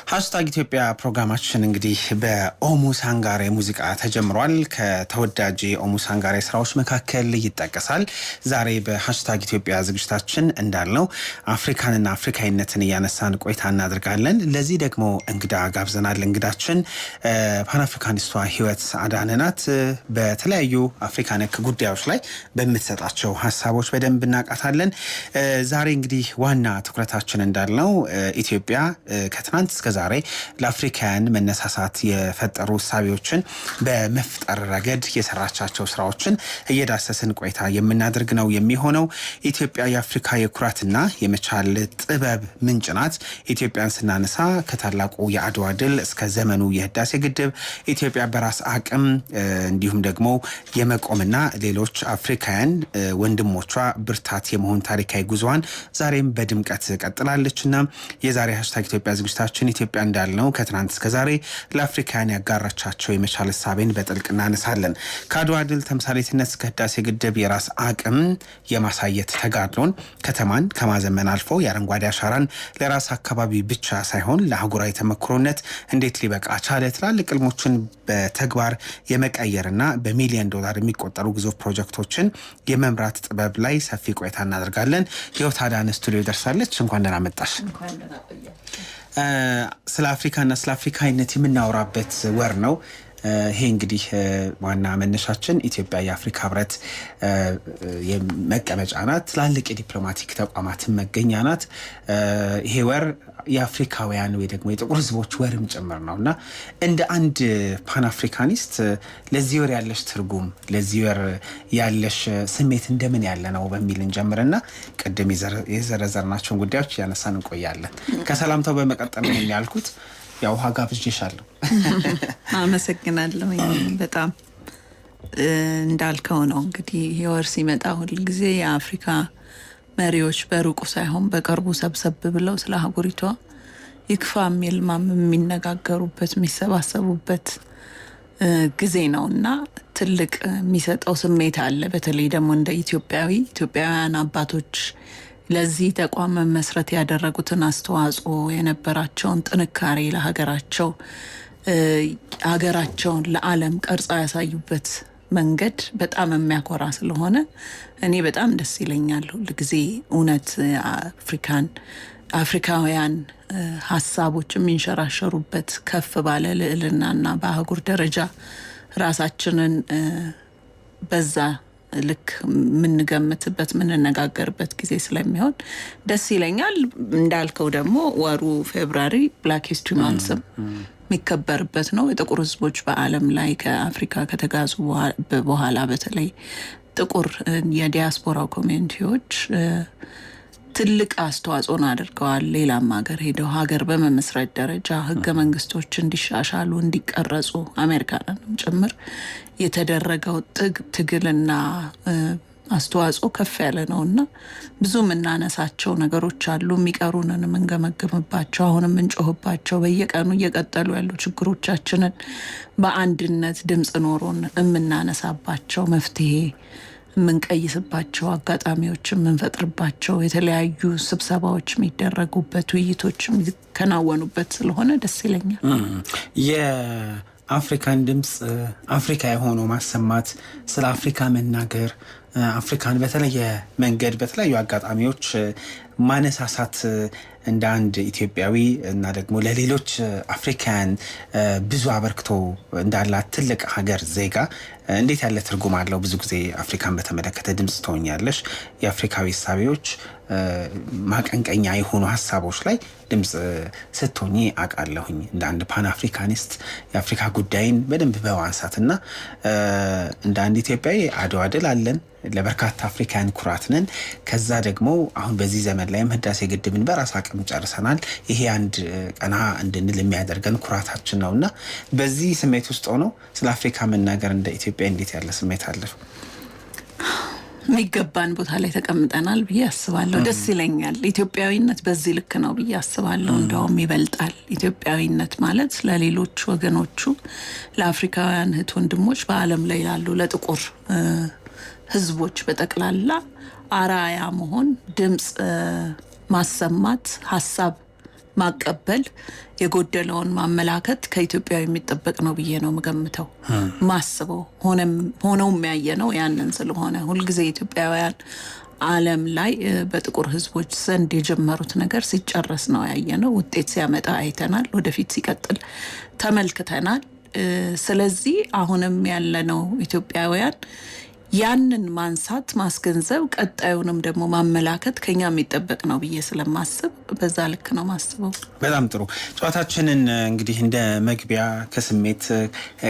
ሃሽታግ ኢትዮጵያ ፕሮግራማችን እንግዲህ በኦሙ ሳንጋሬ ሙዚቃ ተጀምሯል። ከተወዳጅ ኦሙ ሳንጋሬ ስራዎች መካከል ይጠቀሳል። ዛሬ በሃሽታግ ኢትዮጵያ ዝግጅታችን እንዳልነው አፍሪካንና አፍሪካዊነትን እያነሳን ቆይታ እናደርጋለን። ለዚህ ደግሞ እንግዳ ጋብዘናል። እንግዳችን ፓን አፍሪካኒስቷ ህይወት አዳነ ናት። በተለያዩ አፍሪካ ነክ ጉዳዮች ላይ በምትሰጣቸው ሀሳቦች በደንብ እናቃታለን። ዛሬ እንግዲህ ዋና ትኩረታችን እንዳልነው ኢትዮጵያ ከትናንት እስከ ዛሬ ለአፍሪካውያን መነሳሳት የፈጠሩ እሳቤዎችን በመፍጠር ረገድ የሰራቻቸው ስራዎችን እየዳሰስን ቆይታ የምናደርግ ነው የሚሆነው። ኢትዮጵያ የአፍሪካ የኩራትና የመቻል ጥበብ ምንጭ ናት። ኢትዮጵያን ስናነሳ ከታላቁ የአድዋ ድል እስከ ዘመኑ የህዳሴ ግድብ ኢትዮጵያ በራስ አቅም እንዲሁም ደግሞ የመቆምና ሌሎች አፍሪካውያን ወንድሞቿ ብርታት የመሆን ታሪካዊ ጉዞዋን ዛሬም በድምቀት ቀጥላለችና የዛሬ ሃሽታግ ኢትዮጵያ ዝግጅታችን ኢትዮጵያ እንዳልነው ከትናንት እስከ ዛሬ ለአፍሪካውያን ያጋራቻቸው የመቻል ሀሳብን በጥልቅ እናነሳለን። ከአድዋ ድል ተምሳሌትነት እስከ ህዳሴ ግድብ የራስ አቅም የማሳየት ተጋድሎን ከተማን ከማዘመን አልፎ የአረንጓዴ አሻራን ለራስ አካባቢ ብቻ ሳይሆን ለአህጉራዊ ተመክሮነት እንዴት ሊበቃ ቻለ? ትላልቅ ህልሞችን በተግባር የመቀየርና በሚሊዮን ዶላር የሚቆጠሩ ግዙፍ ፕሮጀክቶችን የመምራት ጥበብ ላይ ሰፊ ቆይታ እናደርጋለን። ህይወት አዳነ ስቱዲዮ ደርሳለች። እንኳን ደህና መጣሽ። ስለ አፍሪካና ስለ አፍሪካዊነት የምናወራበት ወር ነው። ይሄ እንግዲህ ዋና መነሻችን ኢትዮጵያ የአፍሪካ ህብረት መቀመጫ ናት። ትላልቅ የዲፕሎማቲክ ተቋማትን መገኛ ናት። ይሄ ወር የአፍሪካውያን ወይ ደግሞ የጥቁር ህዝቦች ወርም ጭምር ነውና እንደ አንድ ፓን አፍሪካኒስት ለዚህ ወር ያለሽ ትርጉም፣ ለዚህ ወር ያለሽ ስሜት እንደምን ያለ ነው በሚል እንጀምርና ቅድም የዘረዘርናቸውን ጉዳዮች ያነሳን እንቆያለን። ከሰላምታው በመቀጠል ነው ያልኩት ያው ሀጋ ብጅሻለሁ። አመሰግናለሁ። በጣም እንዳልከው ነው እንግዲህ የወር ሲመጣ ሁሉ ጊዜ የአፍሪካ መሪዎች በሩቁ ሳይሆን በቅርቡ ሰብሰብ ብለው ስለ አህጉሪቷ ይክፋም ይልማም የሚነጋገሩበት የሚሰባሰቡበት ጊዜ ነውና ትልቅ የሚሰጠው ስሜት አለ። በተለይ ደግሞ እንደ ኢትዮጵያውያን አባቶች ለዚህ ተቋም መስረት ያደረጉትን አስተዋጽኦ የነበራቸውን ጥንካሬ ሀገራቸውን ለዓለም ቀርጻ ያሳዩበት መንገድ በጣም የሚያኮራ ስለሆነ እኔ በጣም ደስ ይለኛል። ሁልጊዜ እውነት አፍሪካውያን ሀሳቦች የሚንሸራሸሩበት ከፍ ባለ ልዕልናና በአህጉር ደረጃ ራሳችንን በዛ ልክ የምንገምትበት የምንነጋገርበት ጊዜ ስለሚሆን ደስ ይለኛል። እንዳልከው ደግሞ ወሩ ፌብራሪ ብላክ ሂስትሪ ማንስም የሚከበርበት ነው። የጥቁር ህዝቦች በዓለም ላይ ከአፍሪካ ከተጋዙ በኋላ በተለይ ጥቁር የዲያስፖራው ኮሚኒቲዎች ትልቅ አስተዋጽኦን አድርገዋል። ሌላም ሀገር ሄደው ሀገር በመመስረት ደረጃ ህገ መንግስቶች እንዲሻሻሉ እንዲቀረጹ አሜሪካንም ጭምር የተደረገው ትግልና አስተዋጽኦ ከፍ ያለ ነውና ብዙ የምናነሳቸው ነገሮች አሉ። የሚቀሩንን የምንገመግምባቸው፣ አሁን የምንጮህባቸው፣ በየቀኑ እየቀጠሉ ያሉ ችግሮቻችንን በአንድነት ድምፅ ኖሮን የምናነሳባቸው፣ መፍትሄ የምንቀይስባቸው፣ አጋጣሚዎች የምንፈጥርባቸው፣ የተለያዩ ስብሰባዎች የሚደረጉበት፣ ውይይቶች የሚከናወኑበት ስለሆነ ደስ ይለኛል። የአፍሪካን ድምፅ አፍሪካ የሆነው ማሰማት፣ ስለ አፍሪካ መናገር፣ አፍሪካን በተለየ መንገድ በተለያዩ አጋጣሚዎች ማነሳሳት እንደ አንድ ኢትዮጵያዊ እና ደግሞ ለሌሎች አፍሪካውያን ብዙ አበርክቶ እንዳላት ትልቅ ሀገር ዜጋ እንዴት ያለ ትርጉም አለው? ብዙ ጊዜ አፍሪካን በተመለከተ ድምፅ ትሆኛለሽ። የአፍሪካዊ እሳቤዎች ማቀንቀኛ የሆኑ ሀሳቦች ላይ ድምፅ ስትሆኚ አውቃለሁኝ። እንደ አንድ ፓን አፍሪካኒስት የአፍሪካ ጉዳይን በደንብ በማንሳትና እንደ አንድ ኢትዮጵያዊ አድዋ ድል አለን፣ ለበርካታ አፍሪካውያን ኩራት ነን። ከዛ ደግሞ አሁን በዚህ ዘመን ላይም ህዳሴ ግድብን በራስ አቅም ጨርሰናል። ይሄ አንድ ቀና እንድንል የሚያደርገን ኩራታችን ነውና በዚህ ስሜት ውስጥ ሆኖ ስለ አፍሪካ መናገር እንደ ኢትዮጵያ እንዴት ያለ ስሜት አለ? የሚገባን ቦታ ላይ ተቀምጠናል ብዬ አስባለሁ። ደስ ይለኛል። ኢትዮጵያዊነት በዚህ ልክ ነው ብዬ አስባለሁ። እንደውም ይበልጣል። ኢትዮጵያዊነት ማለት ለሌሎች ወገኖቹ ለአፍሪካውያን እህት ወንድሞች በዓለም ላይ ያሉ ለጥቁር ህዝቦች በጠቅላላ አራያ መሆን፣ ድምፅ ማሰማት፣ ሀሳብ ማቀበል የጎደለውን ማመላከት ከኢትዮጵያ የሚጠበቅ ነው ብዬ ነው መገምተው ማስበው ሆነው የሚያየነው ያንን ስለሆነ ሁልጊዜ ኢትዮጵያውያን ዓለም ላይ በጥቁር ህዝቦች ዘንድ የጀመሩት ነገር ሲጨረስ ነው ያየነው ውጤት ሲያመጣ አይተናል ወደፊት ሲቀጥል ተመልክተናል ስለዚህ አሁንም ያለነው ኢትዮጵያውያን ያንን ማንሳት ማስገንዘብ ቀጣዩንም ደግሞ ማመላከት ከኛ የሚጠበቅ ነው ብዬ ስለማስብ በዛ ልክ ነው ማስበው በጣም ጥሩ ጨዋታችንን እንግዲህ እንደ መግቢያ ከስሜት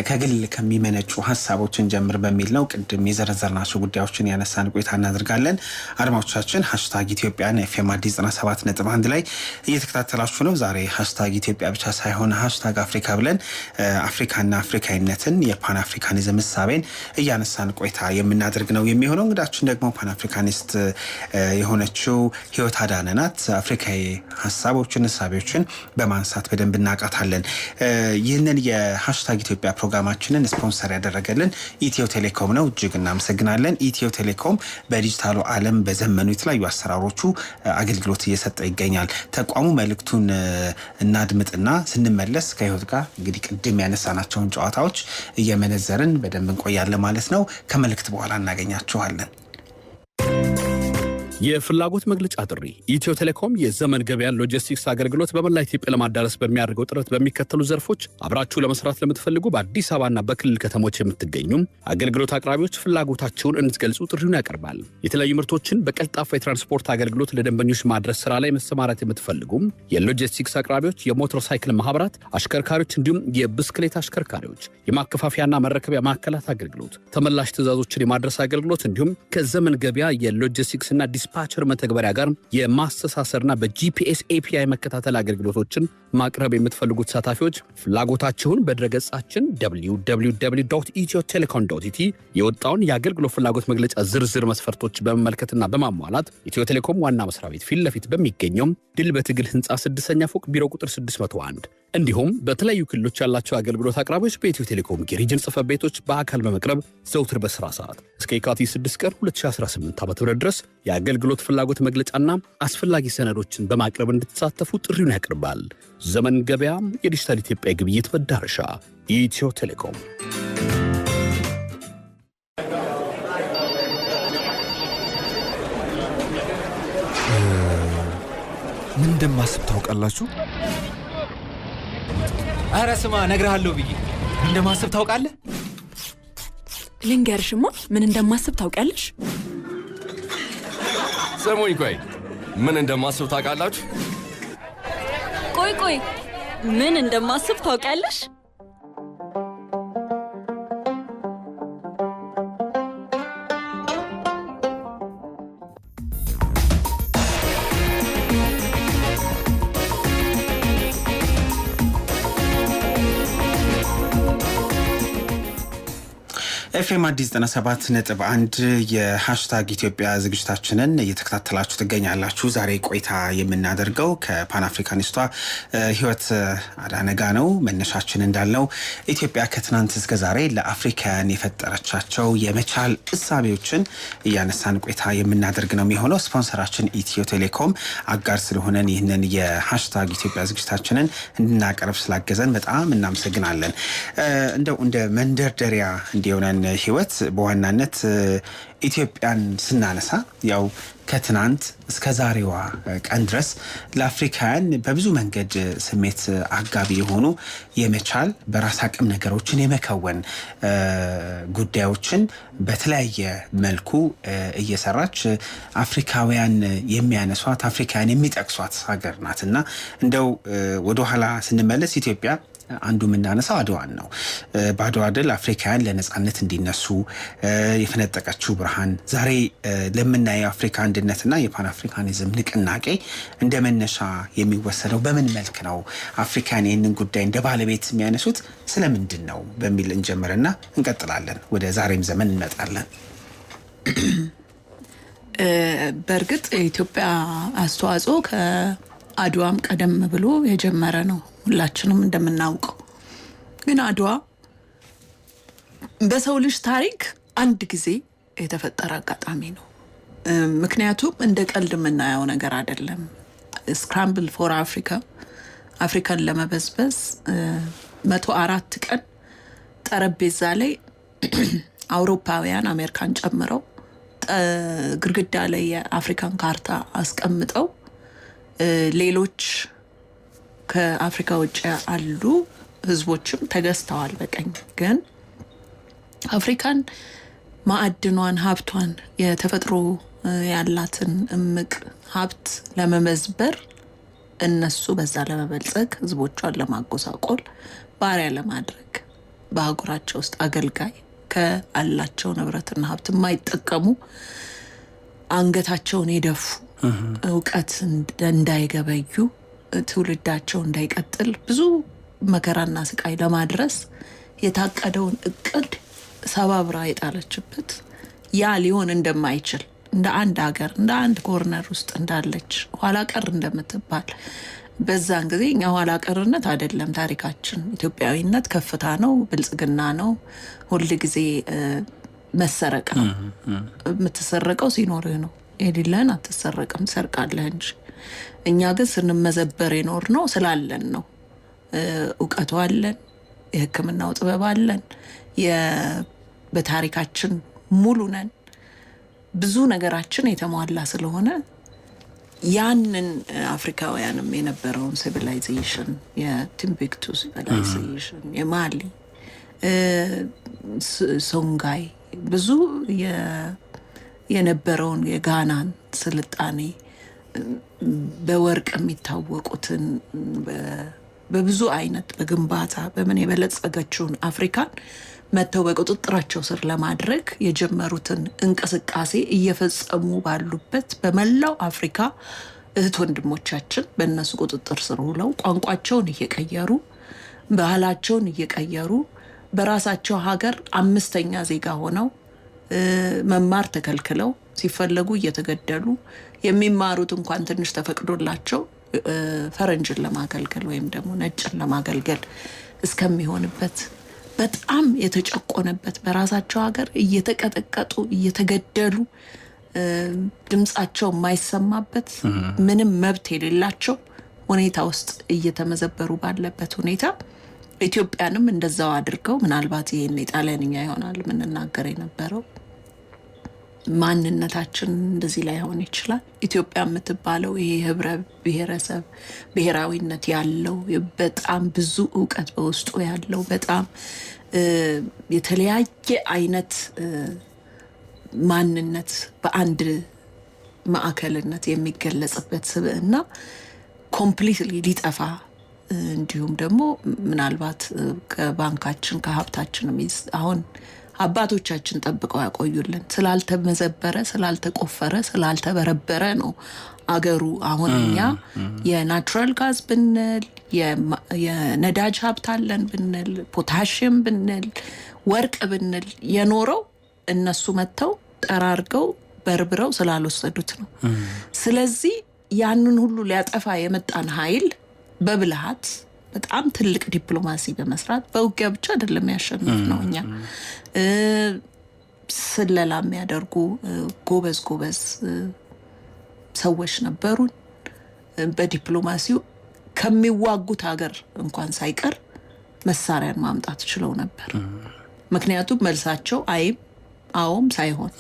ከግል ከሚመነጩ ሐሳቦችን ጀምር በሚል ነው ቅድም የዘረዘርናቸው ጉዳዮችን ያነሳን ቆይታ እናደርጋለን አድማጮቻችን #ኢትዮጵያን FM አዲስ 97.1 ላይ እየተከታተላችሁ ነው ዛሬ #ኢትዮጵያ ብቻ ሳይሆን #አፍሪካ ብለን አፍሪካና አፍሪካዊነትን የፓን አፍሪካኒዝም ሐሳቤን እያነሳን ቆይታ የምናደርግ ነው የሚሆነው እንግዳችን ደግሞ ፓን አፍሪካኒስት የሆነችው ህይወት አዳነ ናት አፍሪካዊ ሐሳቦችን ሐሳቦችን በማንሳት በደንብ እናቃታለን ይህንን የ#ኢትዮጵያ ፕሮግራማችንን ስፖንሰር ያደረገልን ኢትዮ ቴሌኮም ነው እጅግ እናመሰግናለን ኢትዮ ቴሌኮም በዲጂታሉ ዓለም በዘመኑ የተለያዩ አሰራሮቹ አገልግሎት እየሰጠ ይገኛል ተቋሙ መልእክቱን እናድምጥና ስንመለስ ከህይወት ጋር እንግዲህ ቅድም ያነሳናቸውን ጨዋታዎች እየመነዘርን በደንብ እንቆያለን ማለት ነው ከመልእክት በኋላ እናገኛችኋለን የፍላጎት መግለጫ ጥሪ ኢትዮ ቴሌኮም የዘመን ገበያን ሎጂስቲክስ አገልግሎት በመላ ኢትዮጵያ ለማዳረስ በሚያደርገው ጥረት በሚከተሉ ዘርፎች አብራችሁ ለመስራት ለምትፈልጉ በአዲስ አበባና በክልል ከተሞች የምትገኙ አገልግሎት አቅራቢዎች ፍላጎታችሁን እንድትገልጹ ጥሪውን ያቀርባል የተለያዩ ምርቶችን በቀልጣፋ የትራንስፖርት አገልግሎት ለደንበኞች ማድረስ ስራ ላይ መሰማራት የምትፈልጉ የሎጂስቲክስ አቅራቢዎች የሞተር ሳይክል ማህበራት አሽከርካሪዎች እንዲሁም የብስክሌት አሽከርካሪዎች የማከፋፈያና መረከቢያ ማዕከላት አገልግሎት ተመላሽ ትዕዛዞችን የማድረስ አገልግሎት እንዲሁም ከዘመን ገበያ የሎጂስቲክስና ዲስፓቸር መተግበሪያ ጋር የማስተሳሰርና በጂፒኤስ ኤፒአይ መከታተል አገልግሎቶችን ማቅረብ የምትፈልጉ ተሳታፊዎች ፍላጎታችሁን በድረገጻችን www.ethiotelecom.it የወጣውን የአገልግሎት ፍላጎት መግለጫ ዝርዝር መስፈርቶች በመመልከትና በማሟላት ኢትዮ ቴሌኮም ዋና መስሪያ ቤት ፊት ለፊት በሚገኘው ድል በትግል ህንጻ 6ኛ ፎቅ ቢሮ ቁጥር 601 እንዲሁም በተለያዩ ክልሎች ያላቸው አገልግሎት አቅራቢዎች በኢትዮ ቴሌኮም ሪጅን ጽሕፈት ቤቶች በአካል በመቅረብ ዘውትር በስራ ሰዓት እስከ የካቲት 6 ቀን 2018 ዓ.ም ድረስ የአገልግሎት ፍላጎት መግለጫና አስፈላጊ ሰነዶችን በማቅረብ እንድትሳተፉ ጥሪውን ያቀርባል። ዘመን ገበያ የዲጂታል ኢትዮጵያ ግብይት መዳረሻ ኢትዮ ቴሌኮም። ምን እንደማስብ ታውቃላችሁ? አረ ስማ ነግርሃለሁ ብዬ እንደማስብ ታውቃለህ? ልንገርሽማ ምን እንደማስብ ታውቂያለሽ? ሰሞኝ ቆይ ምን እንደማስብ ታውቃላችሁ? ቆይ ምን እንደማስብ ታውቂያለሽ? ኤፍኤም አዲስ 97.1 የ#ኢትዮጵያ ዝግጅታችንን እየተከታተላችሁ ትገኛላችሁ ዛሬ ቆይታ የምናደርገው ከፓን አፍሪካኒስቷ ህይወት አዳነ ጋር ነው መነሻችን እንዳልነው ኢትዮጵያ ከትናንት እስከ ዛሬ ለአፍሪካውያን የፈጠረቻቸው የመቻል እሳቤዎችን እያነሳን ቆይታ የምናደርግ ነው የሚሆነው ስፖንሰራችን ኢትዮ ቴሌኮም አጋር ስለሆነን ይህንን የ#ኢትዮጵያ ዝግጅታችንን እንድናቀርብ ስላገዘን በጣም እናመሰግናለን እንደው እንደ መንደርደሪያ እንዲሆነን ህይወት በዋናነት ኢትዮጵያን ስናነሳ ያው ከትናንት እስከ ዛሬዋ ቀን ድረስ ለአፍሪካውያን በብዙ መንገድ ስሜት አጋቢ የሆኑ የመቻል በራስ አቅም ነገሮችን የመከወን ጉዳዮችን በተለያየ መልኩ እየሰራች አፍሪካውያን የሚያነሷት አፍሪካውያን የሚጠቅሷት ሀገር ናትና እንደው ወደ ኋላ ስንመለስ ኢትዮጵያ አንዱ የምናነሳው አድዋን ነው በአድዋ ድል አፍሪካውያን ለነጻነት እንዲነሱ የፈነጠቀችው ብርሃን ዛሬ ለምናየው አፍሪካ አንድነትና የፓን አፍሪካኒዝም ንቅናቄ እንደመነሻ የሚወሰደው በምን መልክ ነው አፍሪካን ይህንን ጉዳይ እንደ ባለቤት የሚያነሱት ስለምንድን ነው በሚል እንጀምርና እንቀጥላለን ወደ ዛሬም ዘመን እንመጣለን በእርግጥ የኢትዮጵያ አስተዋጽኦ ከአድዋም ቀደም ብሎ የጀመረ ነው ሁላችንም እንደምናውቀው ግን አድዋ በሰው ልጅ ታሪክ አንድ ጊዜ የተፈጠረ አጋጣሚ ነው ምክንያቱም እንደ ቀልድ የምናየው ነገር አይደለም ስክራምብል ፎር አፍሪካ አፍሪካን ለመበዝበዝ 104 ቀን ጠረጴዛ ላይ አውሮፓውያን አሜሪካን ጨምረው ግርግዳ ላይ የአፍሪካን ካርታ አስቀምጠው ሌሎች ከአፍሪካ ውጭ ያሉ ህዝቦችም ተገዝተዋል በቀኝ። ግን አፍሪካን ማዕድኗን ሀብቷን የተፈጥሮ ያላትን እምቅ ሀብት ለመመዝበር እነሱ በዛ ለመበልጸግ ህዝቦቿን ለማጎሳቆል ባሪያ ለማድረግ በአህጉራቸው ውስጥ አገልጋይ ከአላቸው ንብረትና ሀብት የማይጠቀሙ አንገታቸውን የደፉ እውቀት እንዳይገበዩ ትውልዳቸው እንዳይቀጥል ብዙ መከራና ስቃይ ለማድረስ የታቀደውን እቅድ ሰባብራ የጣለችበት ያ ሊሆን እንደማይችል እንደ አንድ ሀገር እንደ አንድ ኮርነር ውስጥ እንዳለች ኋላ ቀር እንደምትባል በዛን ጊዜ እኛ ኋላ ቀርነት አይደለም ታሪካችን። ኢትዮጵያዊነት ከፍታ ነው፣ ብልጽግና ነው፣ ሁል ጊዜ መሰረቅ ነው። የምትሰረቀው ሲኖርህ ነው፣ የሌለህን አትሰረቅም፣ ትሰርቃለህ እንጂ። እኛ ግን ስንመዘበር የኖር ነው ስላለን ነው። እውቀቱ አለን፣ የሕክምናው ጥበብ አለን፣ በታሪካችን ሙሉ ነን። ብዙ ነገራችን የተሟላ ስለሆነ ያንን አፍሪካውያንም የነበረውን ሲቪላይዜሽን የቲምቤክቱ ሲቪላይዜሽን የማሊ ሶንጋይ ብዙ የነበረውን የጋናን ስልጣኔ በወርቅ የሚታወቁትን በብዙ አይነት በግንባታ በምን የበለጸገችውን አፍሪካን መተው በቁጥጥራቸው ስር ለማድረግ የጀመሩትን እንቅስቃሴ እየፈጸሙ ባሉበት በመላው አፍሪካ እህት ወንድሞቻችን በእነሱ ቁጥጥር ስር ውለው ቋንቋቸውን እየቀየሩ ባህላቸውን እየቀየሩ በራሳቸው ሀገር አምስተኛ ዜጋ ሆነው መማር ተከልክለው ሲፈለጉ እየተገደሉ የሚማሩት እንኳን ትንሽ ተፈቅዶላቸው ፈረንጅን ለማገልገል ወይም ደግሞ ነጭን ለማገልገል እስከሚሆንበት በጣም የተጨቆነበት በራሳቸው ሀገር እየተቀጠቀጡ እየተገደሉ ድምጻቸው የማይሰማበት ምንም መብት የሌላቸው ሁኔታ ውስጥ እየተመዘበሩ ባለበት ሁኔታ ኢትዮጵያንም እንደዛው አድርገው ምናልባት ይሄን የጣሊያንኛ ይሆናል የምንናገር የነበረው ማንነታችን እንደዚህ ላይ ሆነ ይችላል። ኢትዮጵያ የምትባለው ይሄ ህብረ ብሔረሰብ ብሔራዊነት ያለው በጣም ብዙ እውቀት በውስጡ ያለው በጣም የተለያየ አይነት ማንነት በአንድ ማዕከልነት የሚገለጽበት ስብዕና ኮምፕሊትሊ ሊጠፋ እንዲሁም ደግሞ ምናልባት ከባንካችን ከሀብታችን አሁን አባቶቻችን ጠብቀው ያቆዩልን ስላልተመዘበረ ስላልተቆፈረ ስላልተበረበረ ነው አገሩ አሁን እኛ የናቹራል ጋዝ ብንል የነዳጅ ሀብት አለን ብንል ፖታሽየም ብንል ወርቅ ብንል የኖረው እነሱ መተው ጠራርገው በርብረው ስላልወሰዱት ነው። ስለዚህ ያንን ሁሉ ሊያጠፋ የመጣን ኃይል በብልሃት በጣም ትልቅ ዲፕሎማሲ በመስራት በውጊያ ብቻ አይደለም ያሸነፍ ነው። እኛ ስለላ የሚያደርጉ ጎበዝ ሰዎች ነበሩን። በዲፕሎማሲው ከሚዋጉት ሀገር እንኳን ሳይቀር መሳሪያን ማምጣት ችለው ነበር። ምክንያቱም መልሳቸው አይም አዎም ሳይሆን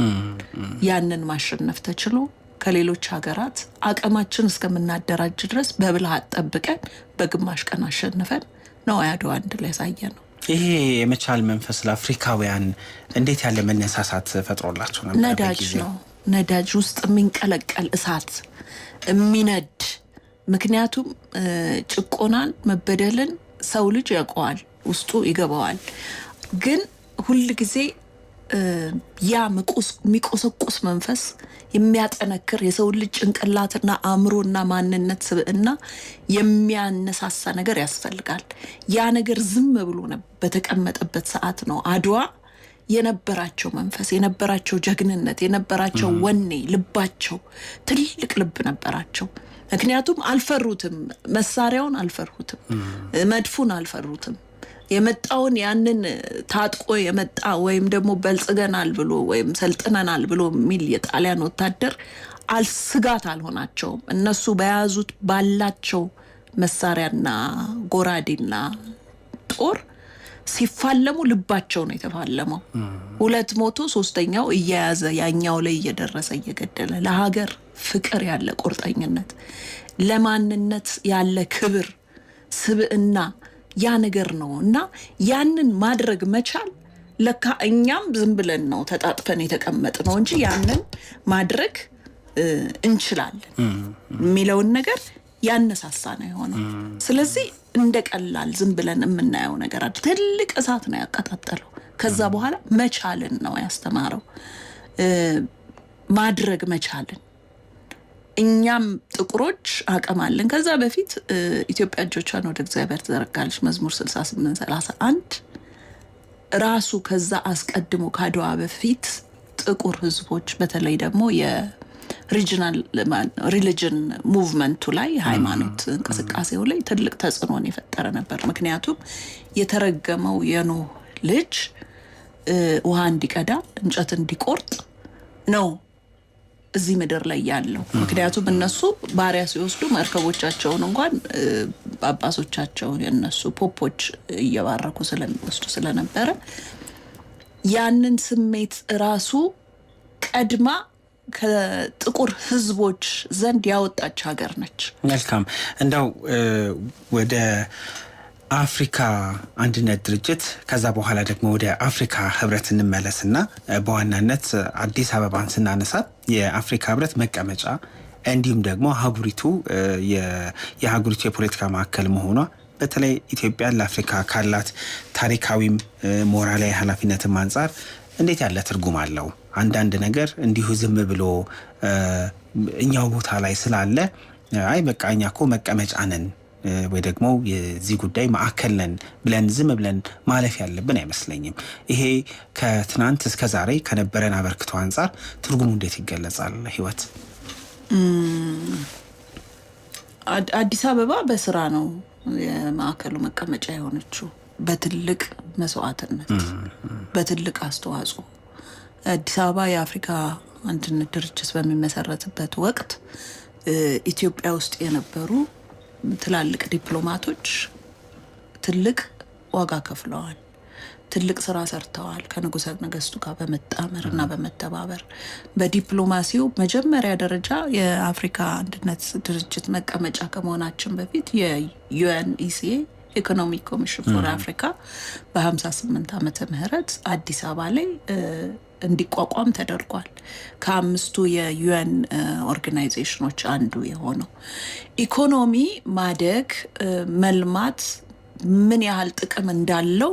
ያንን ማሸነፍ ተችሎ ከሌሎች ሀገራት አቅማችን እስከምናደራጅ ድረስ በብልሃት ጠብቀን በግማሽ ቀን አሸንፈን ነው አድዋ ድል ያሳየነው። ይሄ የመቻል መንፈስ ለአፍሪካውያን እንዴት ያለ መነሳሳት ፈጥሮላቸው ነበር? ነዳጅ ነው። ነዳጅ ውስጥ የሚንቀለቀል እሳት የሚነድ ምክንያቱም ጭቆናን መበደልን ሰው ልጅ ያውቀዋል፣ ውስጡ ይገባዋል። ግን ሁል ጊዜ ያ የሚቆሰቁስ መንፈስ የሚያጠነክር የሰው ልጅ ጭንቅላትና አእምሮና ማንነት ስብዕና የሚያነሳሳ ነገር ያስፈልጋል። ያ ነገር ዝም ብሎ በተቀመጠበት ሰዓት ነው አድዋ የነበራቸው መንፈስ የነበራቸው ጀግንነት የነበራቸው ወኔ ልባቸው ትልቅ ልብ ነበራቸው። ምክንያቱም አልፈሩትም፣ መሳሪያውን አልፈሩትም፣ መድፉን አልፈሩትም። የመጣውን ያንን ታጥቆ የመጣ ወይም ደግሞ በልጽገናል ብሎ ወይም ሰልጥነናል ብሎ የሚል የጣሊያን ወታደር ስጋት አልሆናቸውም። እነሱ በያዙት ባላቸው መሳሪያና ጎራዴና ጦር ሲፋለሙ ልባቸው ነው የተፋለመው። 2 ሞቶ 3ኛው እየያዘ ያኛው ላይ እየደረሰ እየገደለ ለሀገር ፍቅር ያለ ቁርጠኝነት፣ ለማንነት ያለ ክብር፣ ስብዕና ያ ነገር ነው እና ያንን ማድረግ መቻል ለካ እኛም ዝም ብለን ነው ተጣጥፈን የተቀመጥነው እንጂ ያንን ማድረግ እንችላለን የሚለውን ነገር ያነሳሳ ነው የሆነው። ስለዚህ እንደ ቀላል ዝም ብለን የምናየው ነገር አይደል። ትልቅ እሳት ነው ያቀጣጠለው። ከዛ በኋላ መቻልን ነው ያስተማረው፣ ማድረግ መቻልን። እኛም ጥቁሮች አቅም አለን። ከዛ በፊት ኢትዮጵያ እጆቿን ወደ እግዚአብሔር ትዘረጋለች መዝሙር 68:31 ራሱ ከዛ አስቀድሞ ካድዋ በፊት ጥቁር ህዝቦች በተለይ ደግሞ የሪጂናል ሪሊጅን ሙቭመንቱ ላይ ሃይማኖት እንቅስቃሴው ላይ ትልቅ ተጽዕኖን የፈጠረ ነበር። ምክንያቱም የተረገመው የኖህ ልጅ ውሃ እንዲቀዳ እንጨት እንዲቆርጥ ነው እዚህ ምድር ላይ ያለው። ምክንያቱም እነሱ ባሪያ ሲወስዱ መርከቦቻቸውን እንኳን ጳጳሶቻቸው የነሱ ፖፖች እየባረኩ ስለሚወስዱ ስለነበረ ያንን ስሜት ራሱ ቀድማ ከጥቁር ህዝቦች ዘንድ ያወጣች ሀገር ነች። መልካም። እንደው ወደ አፍሪካ አንድነት ድርጅት ከዛ በኋላ ደግሞ ወደ አፍሪካ ህብረት እንመለስና በዋናነት አዲስ አበባን ስናነሳ የአፍሪካ ህብረት መቀመጫ እንዲሁም ደግሞ ሀገሪቱ የሀገሪቱ የፖለቲካ ማዕከል መሆኗ በተለይ ኢትዮጵያ ለአፍሪካ ካላት ታሪካዊም ሞራላዊ ኃላፊነትም አንጻር እንዴት ያለ ትርጉም አለው? አንዳንድ ነገር እንዲሁ ዝም ብሎ እኛው ቦታ ላይ ስላለ አይ በቃ እኛ እኮ መቀመጫ ነን ወይ ደግሞ የዚህ ጉዳይ ማዕከል ነን ብለን ዝም ብለን ማለፍ ያለብን አይመስለኝም። ይሄ ከትናንት እስከ ዛሬ ከነበረን አበርክቶ አንጻር ትርጉሙ እንዴት ይገለጻል? ህይወት አዲስ አበባ በስራ ነው የማዕከሉ መቀመጫ የሆነችው። በትልቅ መስዋዕትነት፣ በትልቅ አስተዋጽኦ አዲስ አበባ የአፍሪካ አንድነት ድርጅት በሚመሰረትበት ወቅት ኢትዮጵያ ውስጥ የነበሩ ትላልቅ ዲፕሎማቶች ትልቅ ዋጋ ከፍለዋል። ትልቅ ስራ ሰርተዋል። ከንጉሠ ነገሥቱ ጋር በመጣመርና በመተባበር በዲፕሎማሲው መጀመሪያ ደረጃ የአፍሪካ አንድነት ድርጅት መቀመጫ ከመሆናችን በፊት የዩኤንኢሲኤ ኢኮኖሚክ ኮሚሽን ፎር አፍሪካ በ58 ዓመተ ምህረት አዲስ አበባ ላይ እንዲቋቋም ተደርጓል። ከ5ቱ የዩኤን ኦርጋናይዜሽኖች አንዱ የሆነው ኢኮኖሚ ማደግ መልማት ምን ያህል ጥቅም እንዳለው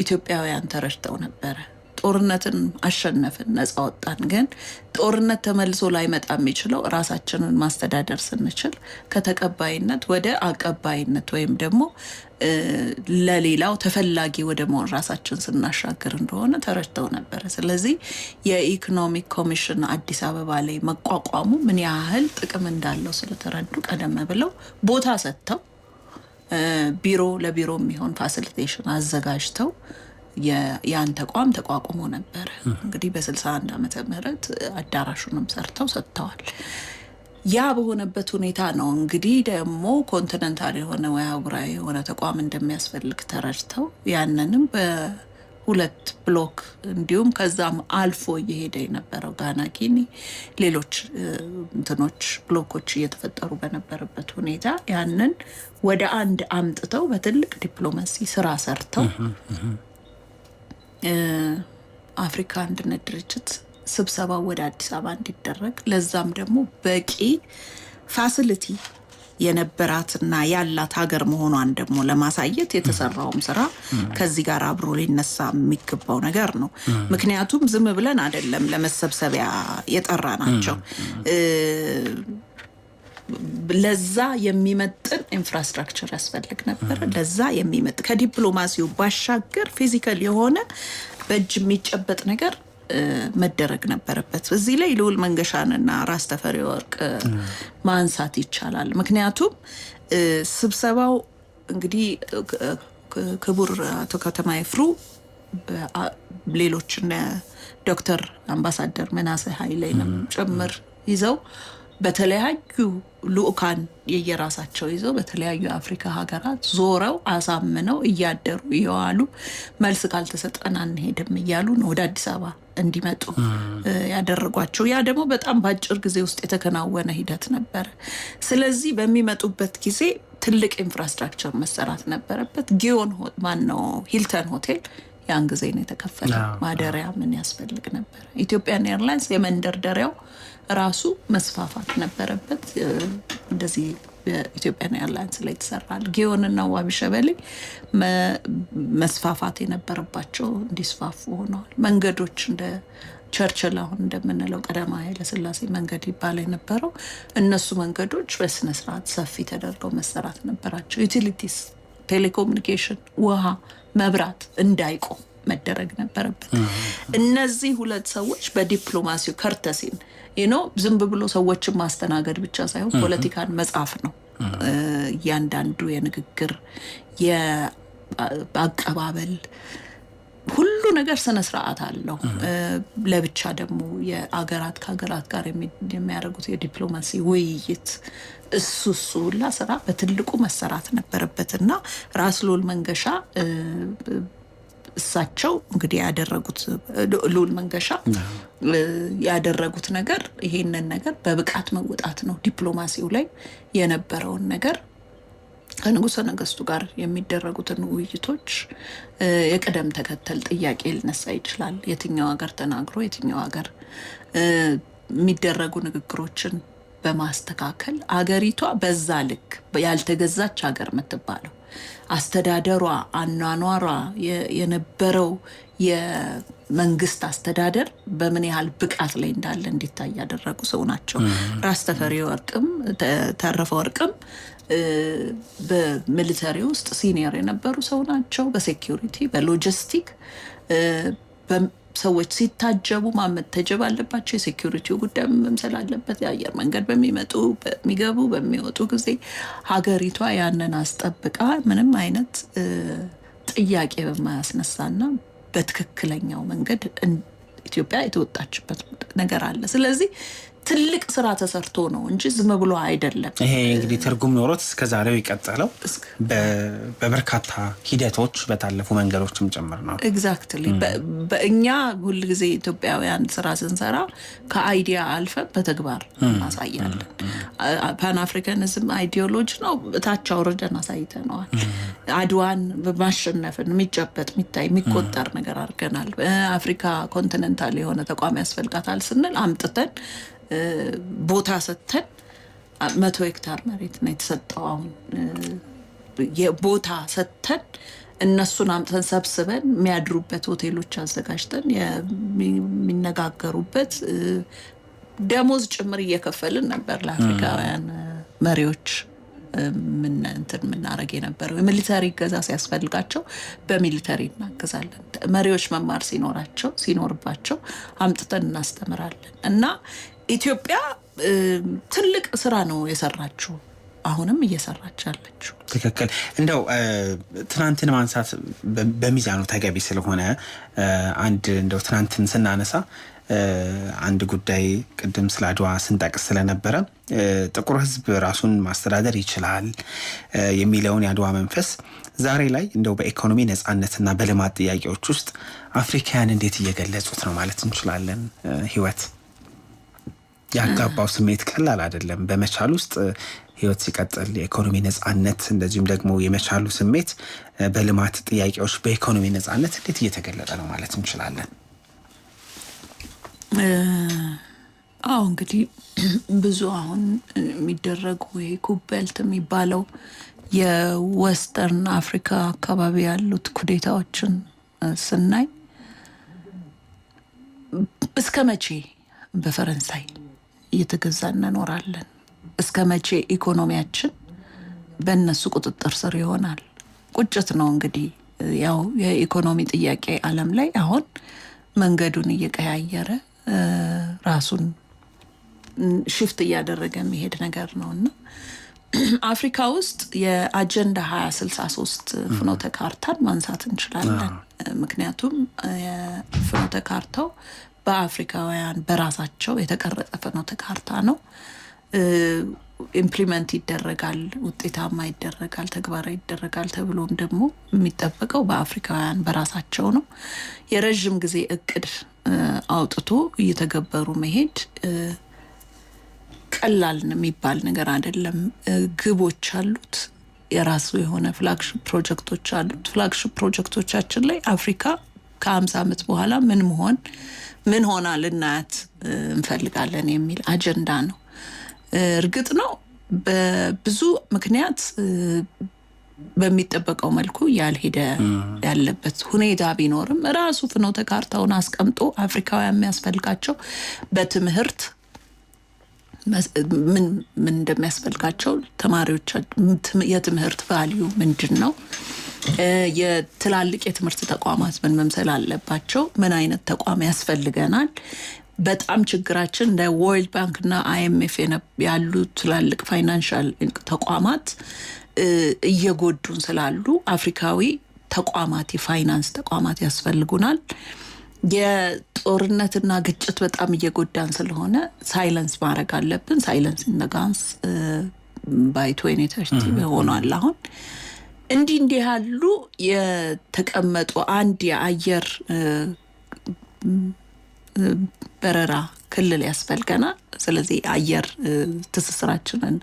ኢትዮጵያውያን ተረድተው ነበረ። ጦርነትን አሸነፍን፣ ነፃ ወጣን። ግን ጦርነት ተመልሶ ላይመጣ የሚችለው ራሳችንን ማስተዳደር ስንችል ከተቀባይነት ወደ አቀባይነት ወይም ደግሞ ለሌላው ተፈላጊ ወደ መሆን ራሳችን ስናሻገር እንደሆነ ተረድተው ነበረ። ስለዚህ የኢኮኖሚክ ኮሚሽን አዲስ አበባ ላይ መቋቋሙ ምን ያህል ጥቅም እንዳለው ስለተረዱ ቀደም ብለው ቦታ ሰጥተው ቢሮ ለቢሮ የሚሆን ፋሲሊቴሽን አዘጋጅተው ያን ተቋም ተቋቁሞ ነበረ። እንግዲህ በ61 ዓመተ ምህረት አዳራሹንም ሰርተው ሰጥተዋል። ያ በሆነበት ሁኔታ ነው እንግዲህ ደግሞ ኮንቲኔንታል የሆነ ወይ አህጉራዊ የሆነ ተቋም እንደሚያስፈልግ ተረድተው ያንንም በሁለት ብሎክ እንዲሁም ከዛም አልፎ እየሄደ የነበረው ጋና፣ ጊኒ፣ ሌሎች እንትኖች ብሎኮች እየተፈጠሩ በነበረበት ሁኔታ ያንን ወደ አንድ አምጥተው በትልቅ ዲፕሎማሲ ስራ ሰርተው አፍሪካ አንድነት ድርጅት ስብሰባው ወደ አዲስ አበባ እንዲደረግ ለዛም ደግሞ በቂ ፋሲሊቲ የነበራትና ያላት ሀገር መሆኗን ደግሞ ለማሳየት የተሰራውም ስራ ከዚህ ጋር አብሮ ሊነሳ የሚገባው ነገር ነው። ምክንያቱም ዝም ብለን አይደለም ለመሰብሰቢያ የጠራ ናቸው። ለዛ የሚመጥን ኢንፍራስትራክቸር ያስፈልግ ነበር። ለዛ የሚመጥን ከዲፕሎማሲው ባሻገር ፊዚካል የሆነ በእጅ የሚጨበጥ ነገር መደረግ ነበረበት። እዚህ ላይ ልዑል መንገሻንና ራስ ተፈሪ ወርቅ ማንሳት ይቻላል። ምክንያቱም ስብሰባው እንግዲህ ክቡር አቶ ከተማ ይፍሩ ሌሎች ዶክተር አምባሳደር መናሴ ኃይሌንም ጭምር ይዘው በተለያዩ ልኡካን የየራሳቸው ይዘው በተለያዩ የአፍሪካ ሀገራት ዞረው አሳምነው እያደሩ እየዋሉ መልስ ካልተሰጠን አንሄድም እያሉ ነው ወደ አዲስ አበባ እንዲመጡ ያደረጓቸው። ያ ደግሞ በጣም በአጭር ጊዜ ውስጥ የተከናወነ ሂደት ነበር። ስለዚህ በሚመጡበት ጊዜ ትልቅ ኢንፍራስትራክቸር መሰራት ነበረበት። ጊዮን ማነው ሂልተን ሆቴል ያን ጊዜ ነው የተከፈለ። ማደሪያ ምን ያስፈልግ ነበር። ኢትዮጵያን ኤርላይንስ የመንደርደሪያው ራሱ መስፋፋት ነበረበት። እንደዚህ በኢትዮጵያን ኤርላይንስ ላይ ተሰራል። ጊዮንና ዋቢ ሸበሌ መስፋፋት የነበረባቸው እንዲስፋፉ ሆነዋል። መንገዶች እንደ ቸርችል አሁን እንደምንለው ቀዳማዊ ኃይለ ሥላሴ መንገድ ይባል የነበረው እነሱ መንገዶች በስነ ስርዓት ሰፊ ተደርገው መሰራት ነበራቸው። ዩቲሊቲስ፣ ቴሌኮሙኒኬሽን፣ ውሃ፣ መብራት እንዳይቆም መደረግ ነበረበት። እነዚህ ሁለት ሰዎች በዲፕሎማሲው ከርተሲን ዝም ብሎ ሰዎችን ማስተናገድ ብቻ ሳይሆን ፖለቲካን መጻፍ ነው። እያንዳንዱ የንግግር የአቀባበል ሁሉ ነገር ስነ ስርዓት አለው። ለብቻ ደግሞ የአገራት ከሀገራት ጋር የሚያደርጉት የዲፕሎማሲ ውይይት እሱ ሁላ ስራ በትልቁ መሰራት ነበረበትና ራስ ልዑል መንገሻ እሳቸው እንግዲህ ያደረጉት ልዑል መንገሻ ያደረጉት ነገር ይሄንን ነገር በብቃት መወጣት ነው። ዲፕሎማሲው ላይ የነበረውን ነገር ከንጉሠ ነገሥቱ ጋር የሚደረጉትን ውይይቶች የቅደም ተከተል ጥያቄ ሊነሳ ይችላል። የትኛው ሀገር ተናግሮ የትኛው ሀገር የሚደረጉ ንግግሮችን በማስተካከል አገሪቷ በዛ ልክ ያልተገዛች ሀገር የምትባለው አስተዳደሯ፣ አኗኗሯ የነበረው የመንግስት አስተዳደር በምን ያህል ብቃት ላይ እንዳለ እንዲታይ ያደረጉ ሰው ናቸው። ራስ ተረፈ ወርቅም በሚሊተሪ ውስጥ ሲኒየር የነበሩ ሰው ናቸው። በሴኪዩሪቲ በሎጂስቲክ ሰዎች ሲታጀቡ ማመተጀብ አለባቸው። የሴኪዩሪቲው ጉዳይ መምሰል አለበት። የአየር መንገድ በሚገቡ በሚወጡ ጊዜ ሀገሪቷ ያንን አስጠብቃ ምንም አይነት ጥያቄ በማያስነሳና በትክክለኛው መንገድ ኢትዮጵያ የተወጣችበት ነገር አለ። ስለዚህ ትልቅ ስራ ተሰርቶ ነው እንጂ ዝም ብሎ አይደለም። ይሄ እንግዲህ ትርጉም ኖሮት እስከዛሬው ይቀጥለው በበርካታ ሂደቶች በታለፉ መንገዶችም ጭምር ነው። ኤግዛክትሊ። በእኛ ሁልጊዜ ኢትዮጵያውያን ስራ ስንሰራ ከአይዲያ አልፈን በተግባር እናሳያለን። ፓን አፍሪካኒዝም አይዲዮሎጂ ነው፣ ታች አውርደን አሳይተነዋል። አድዋን በማሸነፍን የሚጨበጥ የሚታይ የሚቆጠር ነገር አድርገናል። አፍሪካ ኮንቲኔንታል የሆነ ተቋም ያስፈልጋታል ስንል አምጥተን ቦታ ሰጥተን 100 ሄክታር መሬት ነው የተሰጠው። አሁን የቦታ ሰጥተን እነሱን አምጥተን ሰብስበን የሚያድሩበት ሆቴሎች አዘጋጅተን የሚነጋገሩበት ደሞዝ ጭምር እየከፈልን ነበር ለአፍሪካውያን መሪዎች ምናረግ የነበረው። የሚሊተሪ እገዛ ሲያስፈልጋቸው በሚሊተሪ እናገዛለን። መሪዎች መማር ሲኖርባቸው አምጥተን እናስተምራለን። እና ኢትዮጵያ ትልቅ ስራ ነው የሰራችው፣ አሁንም እየሰራች ያለችው። ትክክል። እንደው ትናንትን ማንሳት በሚዛኑ ተገቢ ስለሆነ እንደው ትናንትን ስናነሳ አንድ ጉዳይ ቅድም ስለ አድዋ ስንጠቅስ ስለነበረ ጥቁር ሕዝብ ራሱን ማስተዳደር ይችላል የሚለውን የአድዋ መንፈስ ዛሬ ላይ እንደው በኢኮኖሚ ነጻነትና በልማት ጥያቄዎች ውስጥ አፍሪካውያን እንዴት እየገለጹት ነው ማለት እንችላለን? ህይወት ያጋባው ስሜት ቀላል አይደለም። በመቻል ውስጥ ህይወት ሲቀጥል የኢኮኖሚ ነጻነት፣ እንደዚሁም ደግሞ የመቻሉ ስሜት በልማት ጥያቄዎች በኢኮኖሚ ነጻነት እንዴት እየተገለጠ ነው ማለት እንችላለን? እንግዲህ ብዙ አሁን የሚደረጉ ኩቤልት የሚባለው የዌስተርን አፍሪካ አካባቢ ያሉት ኩዴታዎችን ስናይ እስከ መቼ በፈረንሳይ እየተገዛን እንኖራለን? እስከ መቼ ኢኮኖሚያችን በእነሱ ቁጥጥር ስር ይሆናል? ቁጭት ነው እንግዲህ። ያው የኢኮኖሚ ጥያቄ ዓለም ላይ አሁን መንገዱን እየቀያየረ ራሱን ሽፍት እያደረገ የሚሄድ ነገር ነውና አፍሪካ ውስጥ የአጀንዳ 2063 ፍኖተ ካርታን ማንሳት እንችላለን። ምክንያቱም የፍኖተ ካርታው በአፍሪካውያን በራሳቸው የተቀረጸ ፍኖተ ካርታ ነው። ኢምፕሊመንት ይደረጋል፣ ውጤታማ ይደረጋል፣ ተግባራዊ ይደረጋል ተብሎም ደግሞ የሚጠበቀው በአፍሪካውያን በራሳቸው ነው። የረጅም ጊዜ እቅድ አውጥቶ እየተገበሩ መሄድ ቀላል የሚባል ነገር አይደለም። ግቦች አሉት፣ የራሱ የሆነ ፍላግሺፕ ፕሮጀክቶች አሉት። ፍላግሺፕ ፕሮጀክቶቻችን ላይ አፍሪካ ከ50 ዓመት በኋላ ምን ሆና ልናያት እንፈልጋለን የሚል አጀንዳ ነው። እርግጥ ነው በብዙ ምክንያት በሚጠበቀው መልኩ ያልሄደ ያለበት ሁኔታ ቢኖርም ራሱ ፍኖተ ካርታውን አስቀምጦ አፍሪካውያን የሚያስፈልጋቸው በትምህርት ምን እንደሚያስፈልጋቸው ተማሪዎች የትምህርት ቫልዩ ምንድነው፣ የትላልቅ የትምህርት ተቋማት ምን መምሰል አለባቸው፣ ምን አይነት ተቋም ያስፈልገናል። በጣም ችግራችን እንደ ወርልድ ባንክ እና IMF ያሉ ትላልቅ ፋይናንሻል ተቋማት እየጎዱን ስላሉ አፍሪካዊ ተቋማት የፋይናንስ ተቋማት ያስፈልጉናል። የጦርነትና ግጭት በጣም እየጎዳን ስለሆነ ሳይለንስ ማድረግ አለብን። ሳይለንስ ኢንጋንስ ባይ 2030 ሆኗል። አሁን እንዲህ ያሉ የተቀመጡ አንድ የአየር በረራ ክልል ያስፈልገናል። ስለዚህ አየር ትስስራችንን